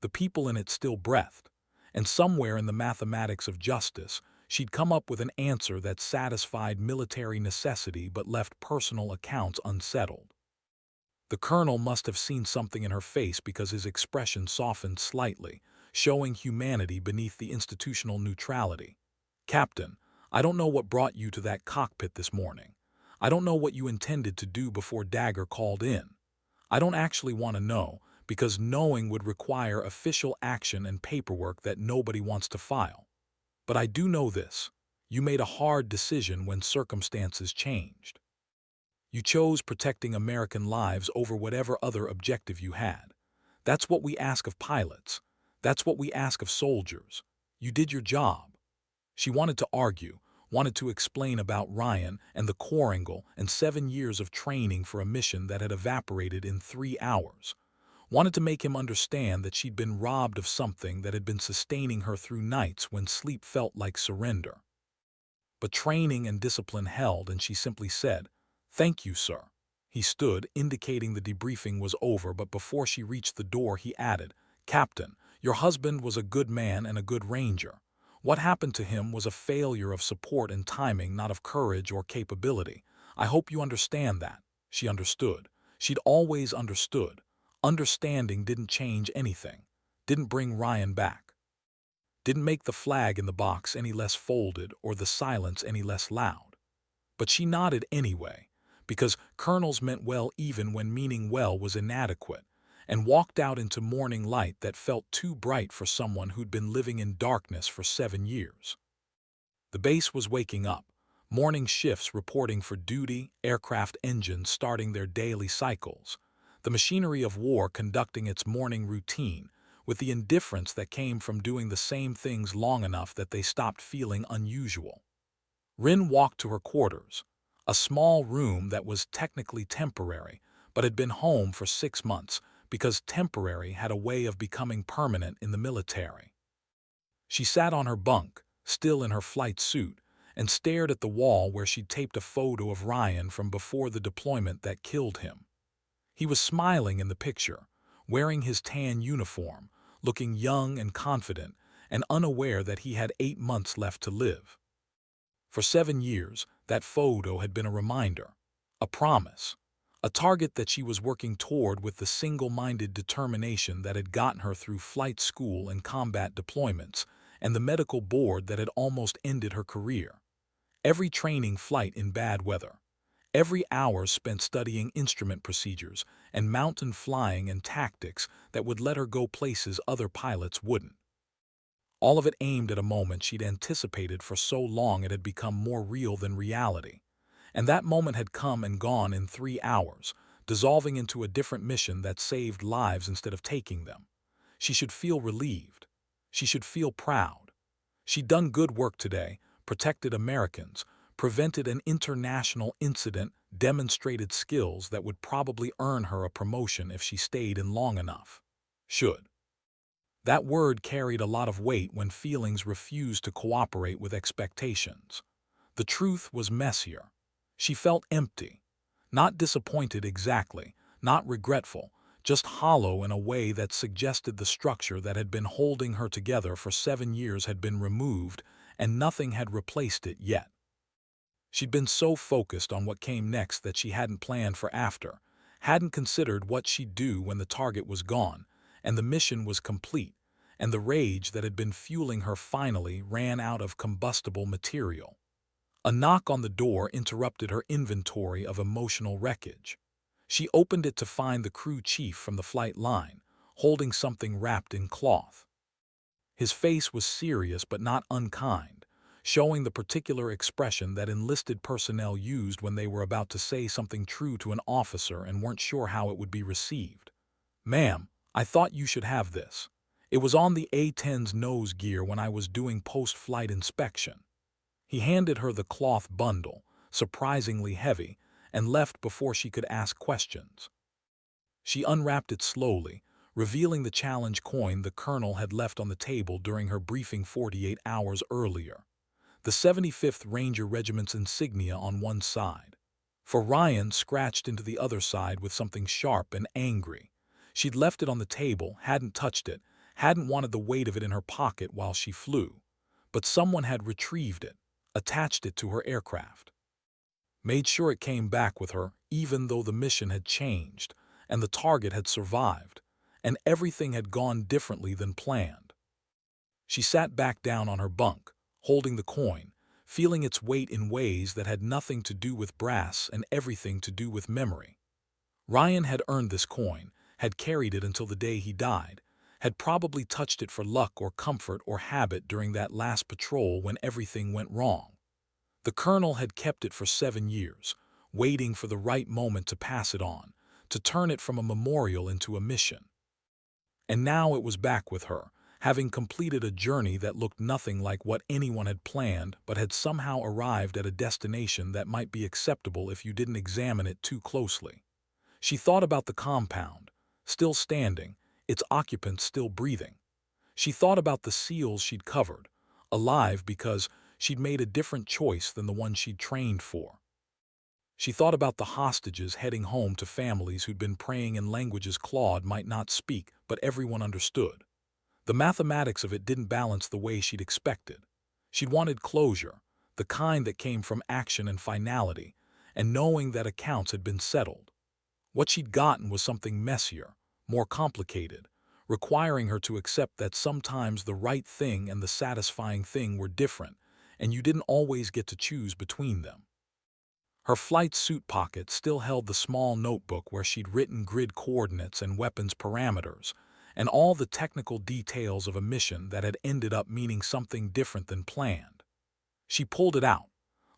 The people in it still breathed. And somewhere in the mathematics of justice, she'd come up with an answer that satisfied military necessity but left personal accounts unsettled. The colonel must have seen something in her face because his expression softened slightly, showing humanity beneath the institutional neutrality. Captain, I don't know what brought you to that cockpit this morning. I don't know what you intended to do before Dagger called in. I don't actually want to know, because knowing would require official action and paperwork that nobody wants to file. But I do know this. You made a hard decision when circumstances changed. You chose protecting American lives over whatever other objective you had. That's what we ask of pilots. That's what we ask of soldiers. You did your job. She wanted to argue, wanted to explain about Ryan and the core angle and 7 years of training for a mission that had evaporated in 3 hours. Wanted to make him understand that she'd been robbed of something that had been sustaining her through nights when sleep felt like surrender. But training and discipline held, and she simply said, "Thank you, sir." He stood, indicating the debriefing was over, but before she reached the door he added, "Captain, your husband was a good man and a good ranger. What happened to him was a failure of support and timing, not of courage or capability. I hope you understand that." She understood. She'd always understood. Understanding didn't change anything. Didn't bring Ryan back. Didn't make the flag in the box any less folded or the silence any less loud. But she nodded anyway, because colonels meant well even when meaning well was inadequate, and walked out into morning light that felt too bright for someone who'd been living in darkness for 7 years. The base was waking up, morning shifts reporting for duty, aircraft engines starting their daily cycles, the machinery of war conducting its morning routine, with the indifference that came from doing the same things long enough that they stopped feeling unusual. Rin walked to her quarters, a small room that was technically temporary, but had been home for 6 months, because temporary had a way of becoming permanent in the military. She sat on her bunk, still in her flight suit, and stared at the wall where she'd taped a photo of Ryan from before the deployment that killed him. He was smiling in the picture, wearing his tan uniform, looking young and confident, and unaware that he had 8 months left to live. For 7 years, that photo had been a reminder, a promise, a target that she was working toward with the single-minded determination that had gotten her through flight school and combat deployments, and the medical board that had almost ended her career. every training flight in bad weather, every hour spent studying instrument procedures and mountain flying and tactics that would let her go places other pilots wouldn't. All of it aimed at a moment she'd anticipated for so long it had become more real than reality. And that moment had come and gone in 3 hours, dissolving into a different mission that saved lives instead of taking them. She should feel relieved. She should feel proud. She'd done good work today, protected Americans, prevented an international incident, demonstrated skills that would probably earn her a promotion if she stayed in long enough. Should. That word carried a lot of weight when feelings refused to cooperate with expectations. The truth was messier. She felt empty. Not disappointed exactly, not regretful, just hollow in a way that suggested the structure that had been holding her together for 7 years had been removed, and nothing had replaced it yet. She'd been so focused on what came next that she hadn't planned for after, hadn't considered what she'd do when the target was gone, and the mission was complete, and the rage that had been fueling her finally ran out of combustible material. A knock on the door interrupted her inventory of emotional wreckage. She opened it to find the crew chief from the flight line, holding something wrapped in cloth. His face was serious but not unkind, showing the particular expression that enlisted personnel used when they were about to say something true to an officer and weren't sure how it would be received. "Ma'am, I thought you should have this. It was on the A-10's nose gear when I was doing post-flight inspection." He handed her the cloth bundle, surprisingly heavy, and left before she could ask questions. She unwrapped it slowly, revealing the challenge coin the colonel had left on the table during her briefing 48 hours earlier. The 75th Ranger Regiment's insignia on one side. For Ryan scratched into the other side with something sharp and angry. She'd left it on the table, hadn't touched it, hadn't wanted the weight of it in her pocket while she flew. But someone had retrieved it, attached it to her aircraft. Made sure it came back with her, even though the mission had changed, and the target had survived, and everything had gone differently than planned. She sat back down on her bunk, holding the coin, feeling its weight in ways that had nothing to do with brass and everything to do with memory. Ryan had earned this coin, had carried it until the day he died, had probably touched it for luck or comfort or habit during that last patrol when everything went wrong. The colonel had kept it for 7 years, waiting for the right moment to pass it on, to turn it from a memorial into a mission. And now it was back with her, having completed a journey that looked nothing like what anyone had planned but had somehow arrived at a destination that might be acceptable if you didn't examine it too closely. She thought about the compound, still standing, its occupants still breathing. She thought about the SEALs she'd covered, alive because she'd made a different choice than the one she'd trained for. She thought about the hostages heading home to families who'd been praying in languages Claude might not speak, but everyone understood. The mathematics of it didn't balance the way she'd expected. She'd wanted closure, the kind that came from action and finality, and knowing that accounts had been settled. What she'd gotten was something messier, more complicated, requiring her to accept that sometimes the right thing and the satisfying thing were different, and you didn't always get to choose between them. Her flight suit pocket still held the small notebook where she'd written grid coordinates and weapons parameters, and all the technical details of a mission that had ended up meaning something different than planned. She pulled it out,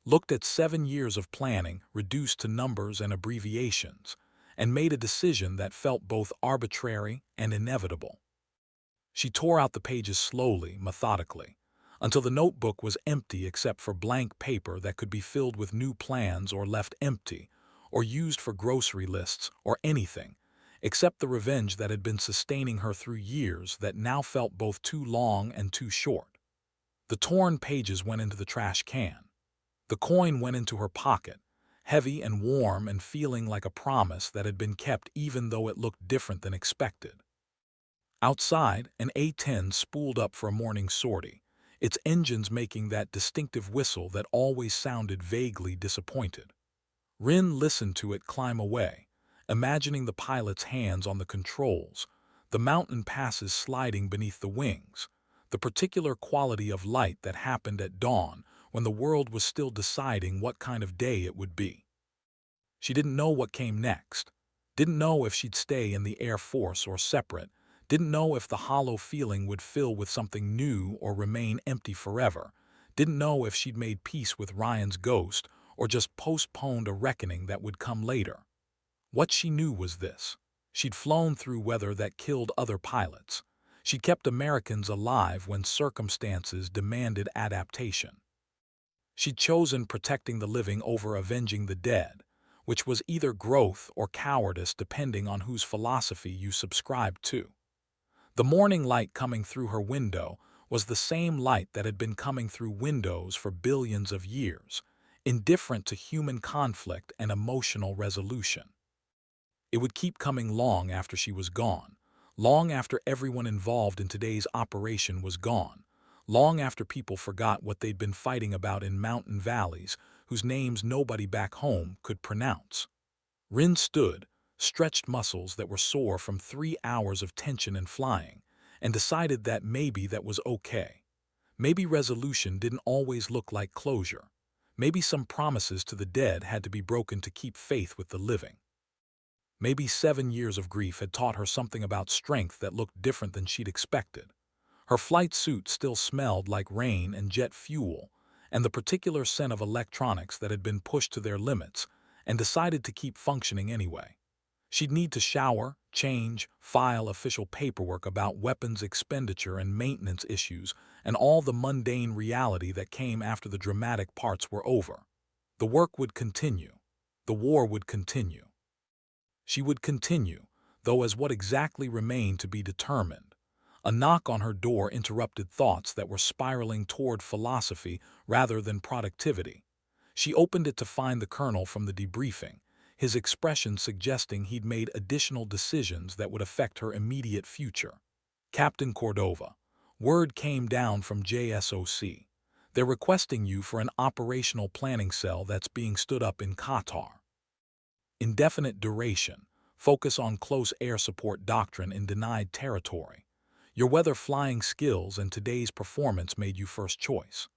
looked at 7 years of planning reduced to numbers and abbreviations, and made a decision that felt both arbitrary and inevitable. She tore out the pages slowly, methodically, until the notebook was empty except for blank paper that could be filled with new plans or left empty, or used for grocery lists or anything, except the revenge that had been sustaining her through years that now felt both too long and too short. The torn pages went into the trash can. The coin went into her pocket, heavy and warm and feeling like a promise that had been kept even though it looked different than expected. Outside, an A-10 spooled up for a morning sortie, its engines making that distinctive whistle that always sounded vaguely disappointed. Rin listened to it climb away, imagining the pilot's hands on the controls, the mountain passes sliding beneath the wings, the particular quality of light that happened at dawn when the world was still deciding what kind of day it would be. She didn't know what came next, didn't know if she'd stay in the Air Force or separate, didn't know if the hollow feeling would fill with something new or remain empty forever, didn't know if she'd made peace with Ryan's ghost or just postponed a reckoning that would come later. What she knew was this: she'd flown through weather that killed other pilots. She'd kept Americans alive when circumstances demanded adaptation. She'd chosen protecting the living over avenging the dead, which was either growth or cowardice depending on whose philosophy you subscribed to. The morning light coming through her window was the same light that had been coming through windows for billions of years, indifferent to human conflict and emotional resolution. It would keep coming long after she was gone, long after everyone involved in today's operation was gone, long after people forgot what they'd been fighting about in mountain valleys whose names nobody back home could pronounce. Rin stood, stretched muscles that were sore from 3 hours of tension and flying, and decided that maybe that was okay. Maybe resolution didn't always look like closure. Maybe some promises to the dead had to be broken to keep faith with the living. Maybe 7 years of grief had taught her something about strength that looked different than she'd expected. Her flight suit still smelled like rain and jet fuel, and the particular scent of electronics that had been pushed to their limits, and decided to keep functioning anyway. She'd need to shower, change, file official paperwork about weapons expenditure and maintenance issues, and all the mundane reality that came after the dramatic parts were over. The work would continue. The war would continue. She would continue, though as what exactly remained to be determined. A knock on her door interrupted thoughts that were spiraling toward philosophy rather than productivity. She opened it to find the colonel from the debriefing, his expression suggesting he'd made additional decisions that would affect her immediate future. Captain Cordova, word came down from JSOC. They're requesting you for an operational planning cell that's being stood up in Qatar. Indefinite duration, focus on close air support doctrine in denied territory. Your weather flying skills and today's performance made you first choice.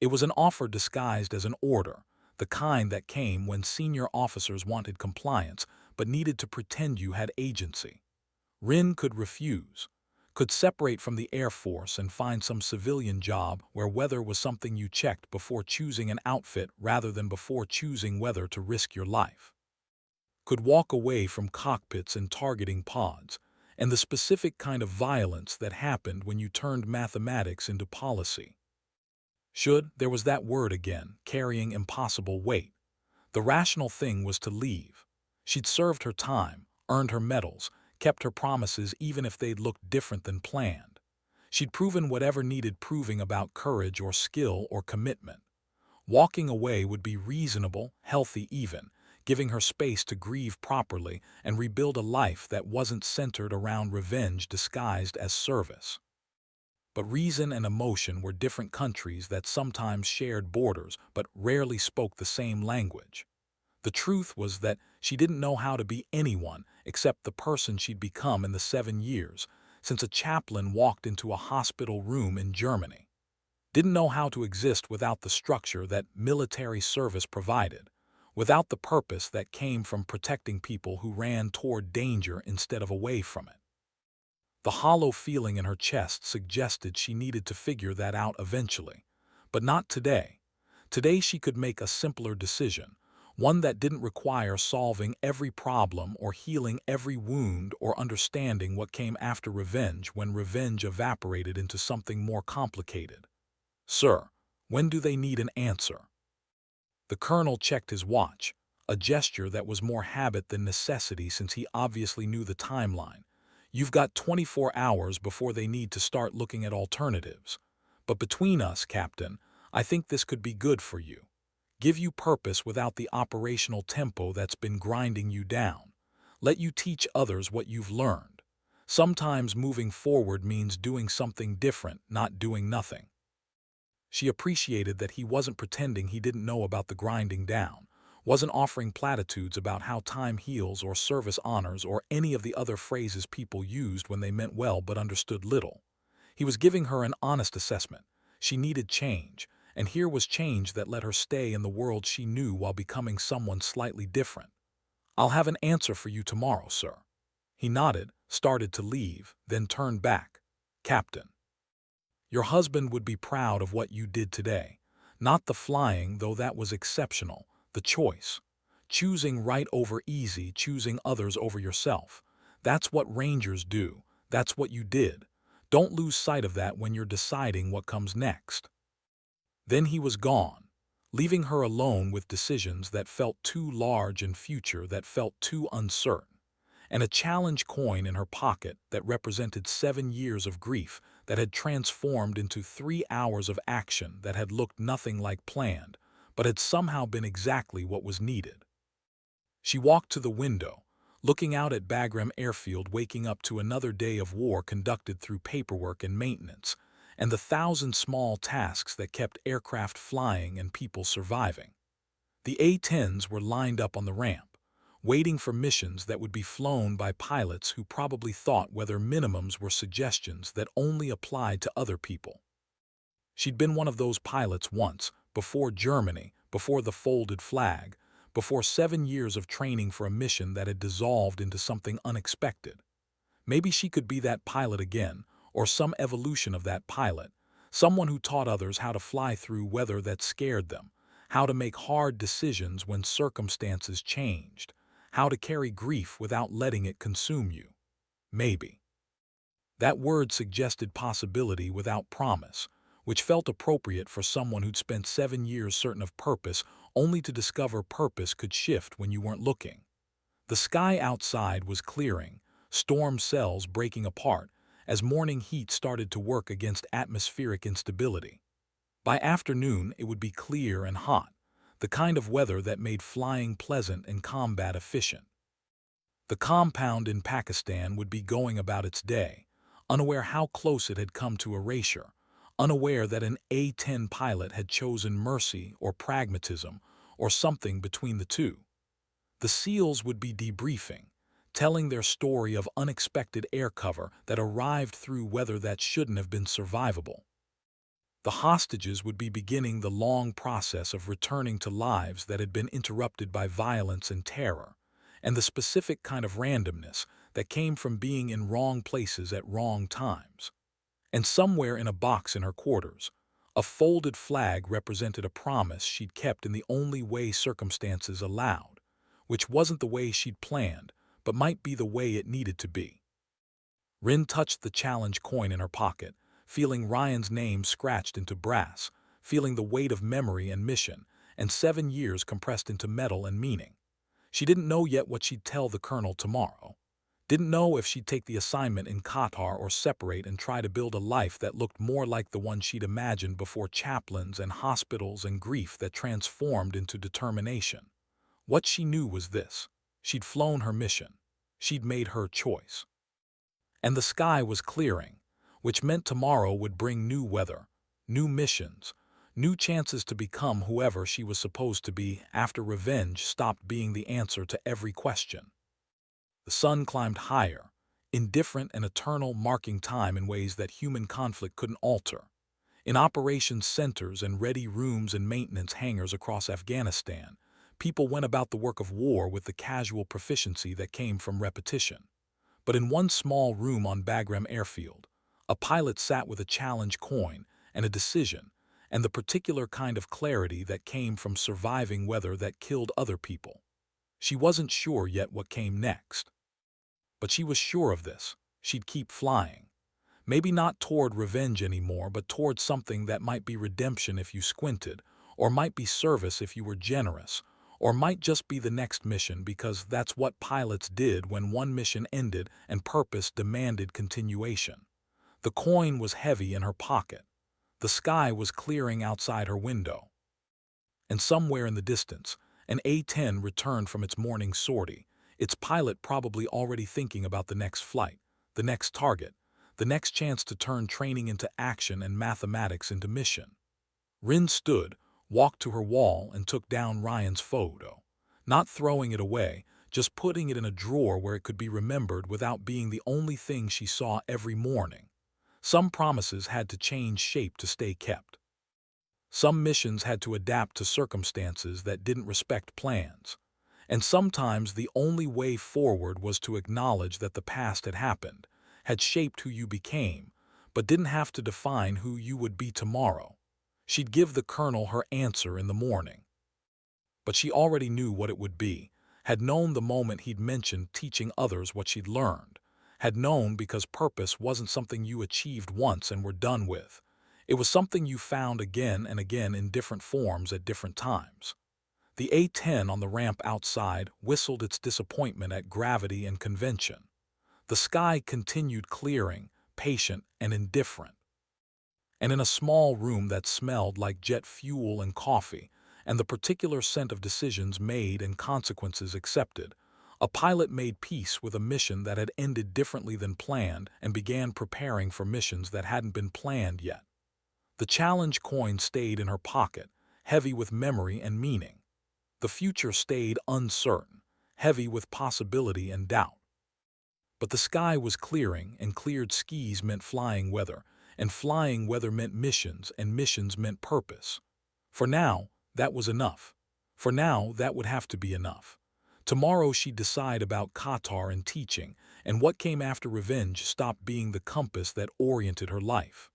It was an offer disguised as an order, the kind that came when senior officers wanted compliance but needed to pretend you had agency. Rin could refuse, could separate from the Air Force and find some civilian job where weather was something you checked before choosing an outfit rather than before choosing whether to risk your life. Could walk away from cockpits and targeting pods, and the specific kind of violence that happened when you turned mathematics into policy. Should, there was that word again, carrying impossible weight. The rational thing was to leave. She'd served her time, earned her medals, kept her promises even if they'd looked different than planned. She'd proven whatever needed proving about courage or skill or commitment. Walking away would be reasonable, healthy even, giving her space to grieve properly and rebuild a life that wasn't centered around revenge disguised as service. But reason and emotion were different countries that sometimes shared borders but rarely spoke the same language. The truth was that she didn't know how to be anyone except the person she'd become in the 7 years since a chaplain walked into a hospital room in Germany. Didn't know how to exist without the structure that military service provided, without the purpose that came from protecting people who ran toward danger instead of away from it. The hollow feeling in her chest suggested she needed to figure that out eventually, but not today. Today she could make a simpler decision, one that didn't require solving every problem or healing every wound or understanding what came after revenge when revenge evaporated into something more complicated. "Sir, when do they need an answer?" The colonel checked his watch, a gesture that was more habit than necessity since he obviously knew the timeline. "You've got 24 hours before they need to start looking at alternatives. But between us, Captain, I think this could be good for you. Give you purpose without the operational tempo that's been grinding you down. Let you teach others what you've learned. Sometimes moving forward means doing something different, not doing nothing." She appreciated that he wasn't pretending he didn't know about the grinding down, wasn't offering platitudes about how time heals or service honors or any of the other phrases people used when they meant well but understood little. He was giving her an honest assessment. She needed change, and here was change that let her stay in the world she knew while becoming someone slightly different. "I'll have an answer for you tomorrow, sir." He nodded, started to leave, then turned back. "Captain, your husband would be proud of what you did today. Not the flying, though that was exceptional, the choice. Choosing right over easy, choosing others over yourself. That's what Rangers do. That's what you did. Don't lose sight of that when you're deciding what comes next." Then he was gone, leaving her alone with decisions that felt too large and future that felt too uncertain, and a challenge coin in her pocket that represented 7 years of grief that had transformed into 3 hours of action that had looked nothing like planned, but had somehow been exactly what was needed. She walked to the window, looking out at Bagram Airfield, waking up to another day of war conducted through paperwork and maintenance, and the thousand small tasks that kept aircraft flying and people surviving. The A-10s were lined up on the ramp, waiting for missions that would be flown by pilots who probably thought weather minimums were suggestions that only applied to other people. She'd been one of those pilots once, before Germany, before the folded flag, before 7 years of training for a mission that had dissolved into something unexpected. Maybe she could be that pilot again, or some evolution of that pilot, someone who taught others how to fly through weather that scared them, how to make hard decisions when circumstances changed, how to carry grief without letting it consume you. Maybe. That word suggested possibility without promise, which felt appropriate for someone who'd spent 7 years certain of purpose, only to discover purpose could shift when you weren't looking. The sky outside was clearing, storm cells breaking apart, as morning heat started to work against atmospheric instability. By afternoon, it would be clear and hot, the kind of weather that made flying pleasant and combat efficient. The compound in Pakistan would be going about its day, unaware how close it had come to erasure, unaware that an A-10 pilot had chosen mercy or pragmatism or something between the two. The SEALs would be debriefing, telling their story of unexpected air cover that arrived through weather that shouldn't have been survivable. The hostages would be beginning the long process of returning to lives that had been interrupted by violence and terror, and the specific kind of randomness that came from being in wrong places at wrong times. And somewhere in a box in her quarters, a folded flag represented a promise she'd kept in the only way circumstances allowed, which wasn't the way she'd planned, but might be the way it needed to be. Rin touched the challenge coin in her pocket, feeling Ryan's name scratched into brass, feeling the weight of memory and mission, and 7 years compressed into metal and meaning. She didn't know yet what she'd tell the colonel tomorrow. Didn't know if she'd take the assignment in Qatar or separate and try to build a life that looked more like the one she'd imagined before chaplains and hospitals and grief that transformed into determination. What she knew was this: she'd flown her mission. She'd made her choice. And the sky was clearing, which meant tomorrow would bring new weather, new missions, new chances to become whoever she was supposed to be after revenge stopped being the answer to every question. The sun climbed higher, indifferent and eternal, marking time in ways that human conflict couldn't alter. In operations centers and ready rooms and maintenance hangars across Afghanistan, people went about the work of war with the casual proficiency that came from repetition. But in one small room on Bagram Airfield, a pilot sat with a challenge coin and a decision, and the particular kind of clarity that came from surviving weather that killed other people. She wasn't sure yet what came next. But she was sure of this: she'd keep flying. Maybe not toward revenge anymore, but toward something that might be redemption if you squinted, or might be service if you were generous, or might just be the next mission, because that's what pilots did when one mission ended and purpose demanded continuation. The coin was heavy in her pocket. The sky was clearing outside her window. And somewhere in the distance, an A-10 returned from its morning sortie, its pilot probably already thinking about the next flight, the next target, the next chance to turn training into action and mathematics into mission. Rin stood, walked to her wall, and took down Ryan's photo, not throwing it away, just putting it in a drawer where it could be remembered without being the only thing she saw every morning. Some promises had to change shape to stay kept. Some missions had to adapt to circumstances that didn't respect plans. And sometimes the only way forward was to acknowledge that the past had happened, had shaped who you became, but didn't have to define who you would be tomorrow. She'd give the colonel her answer in the morning. But she already knew what it would be, had known the moment he'd mentioned teaching others what she'd learned, had known because purpose wasn't something you achieved once and were done with. It was something you found again and again in different forms at different times. The A-10 on the ramp outside whistled its disappointment at gravity and convention. The sky continued clearing, patient and indifferent. And in a small room that smelled like jet fuel and coffee, and the particular scent of decisions made and consequences accepted, a pilot made peace with a mission that had ended differently than planned and began preparing for missions that hadn't been planned yet. The challenge coin stayed in her pocket, heavy with memory and meaning. The future stayed uncertain, heavy with possibility and doubt. But the sky was clearing, and cleared skies meant flying weather, and flying weather meant missions, and missions meant purpose. For now, that was enough. For now, that would have to be enough. Tomorrow she'd decide about Qatar and teaching, and what came after revenge stopped being the compass that oriented her life.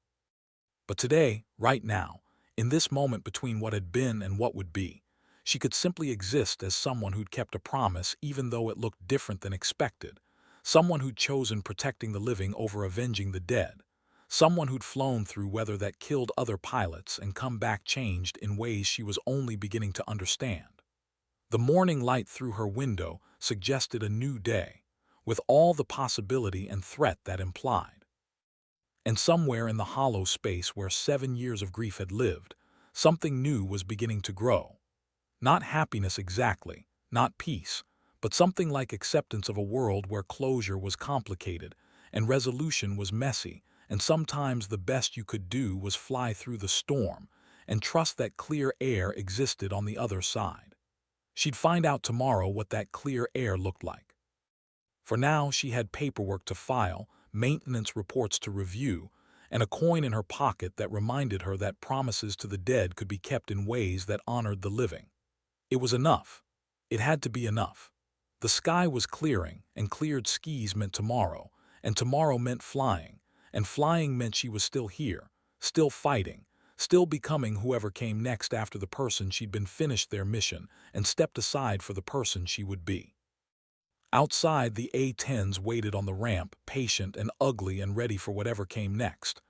But today, right now, in this moment between what had been and what would be, she could simply exist as someone who'd kept a promise even though it looked different than expected, someone who'd chosen protecting the living over avenging the dead, someone who'd flown through weather that killed other pilots and come back changed in ways she was only beginning to understand. The morning light through her window suggested a new day, with all the possibility and threat that implied. And somewhere in the hollow space where 7 years of grief had lived, something new was beginning to grow. Not happiness exactly, not peace, but something like acceptance of a world where closure was complicated and resolution was messy, and sometimes the best you could do was fly through the storm and trust that clear air existed on the other side. She'd find out tomorrow what that clear air looked like. For now, she had paperwork to file, maintenance reports to review, and a coin in her pocket that reminded her that promises to the dead could be kept in ways that honored the living. It was enough. It had to be enough. The sky was clearing, and cleared skies meant tomorrow, and tomorrow meant flying, and flying meant she was still here, still fighting, still becoming whoever came next after the person she'd been finished their mission and stepped aside for the person she would be. Outside, the A-10s waited on the ramp, patient and ugly and ready for whatever came next.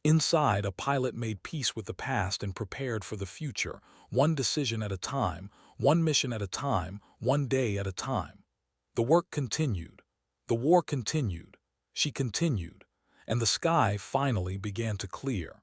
Inside, a pilot made peace with the past and prepared for the future, one decision at a time, one mission at a time, one day at a time. The work continued. The war continued. She continued. And the sky finally began to clear.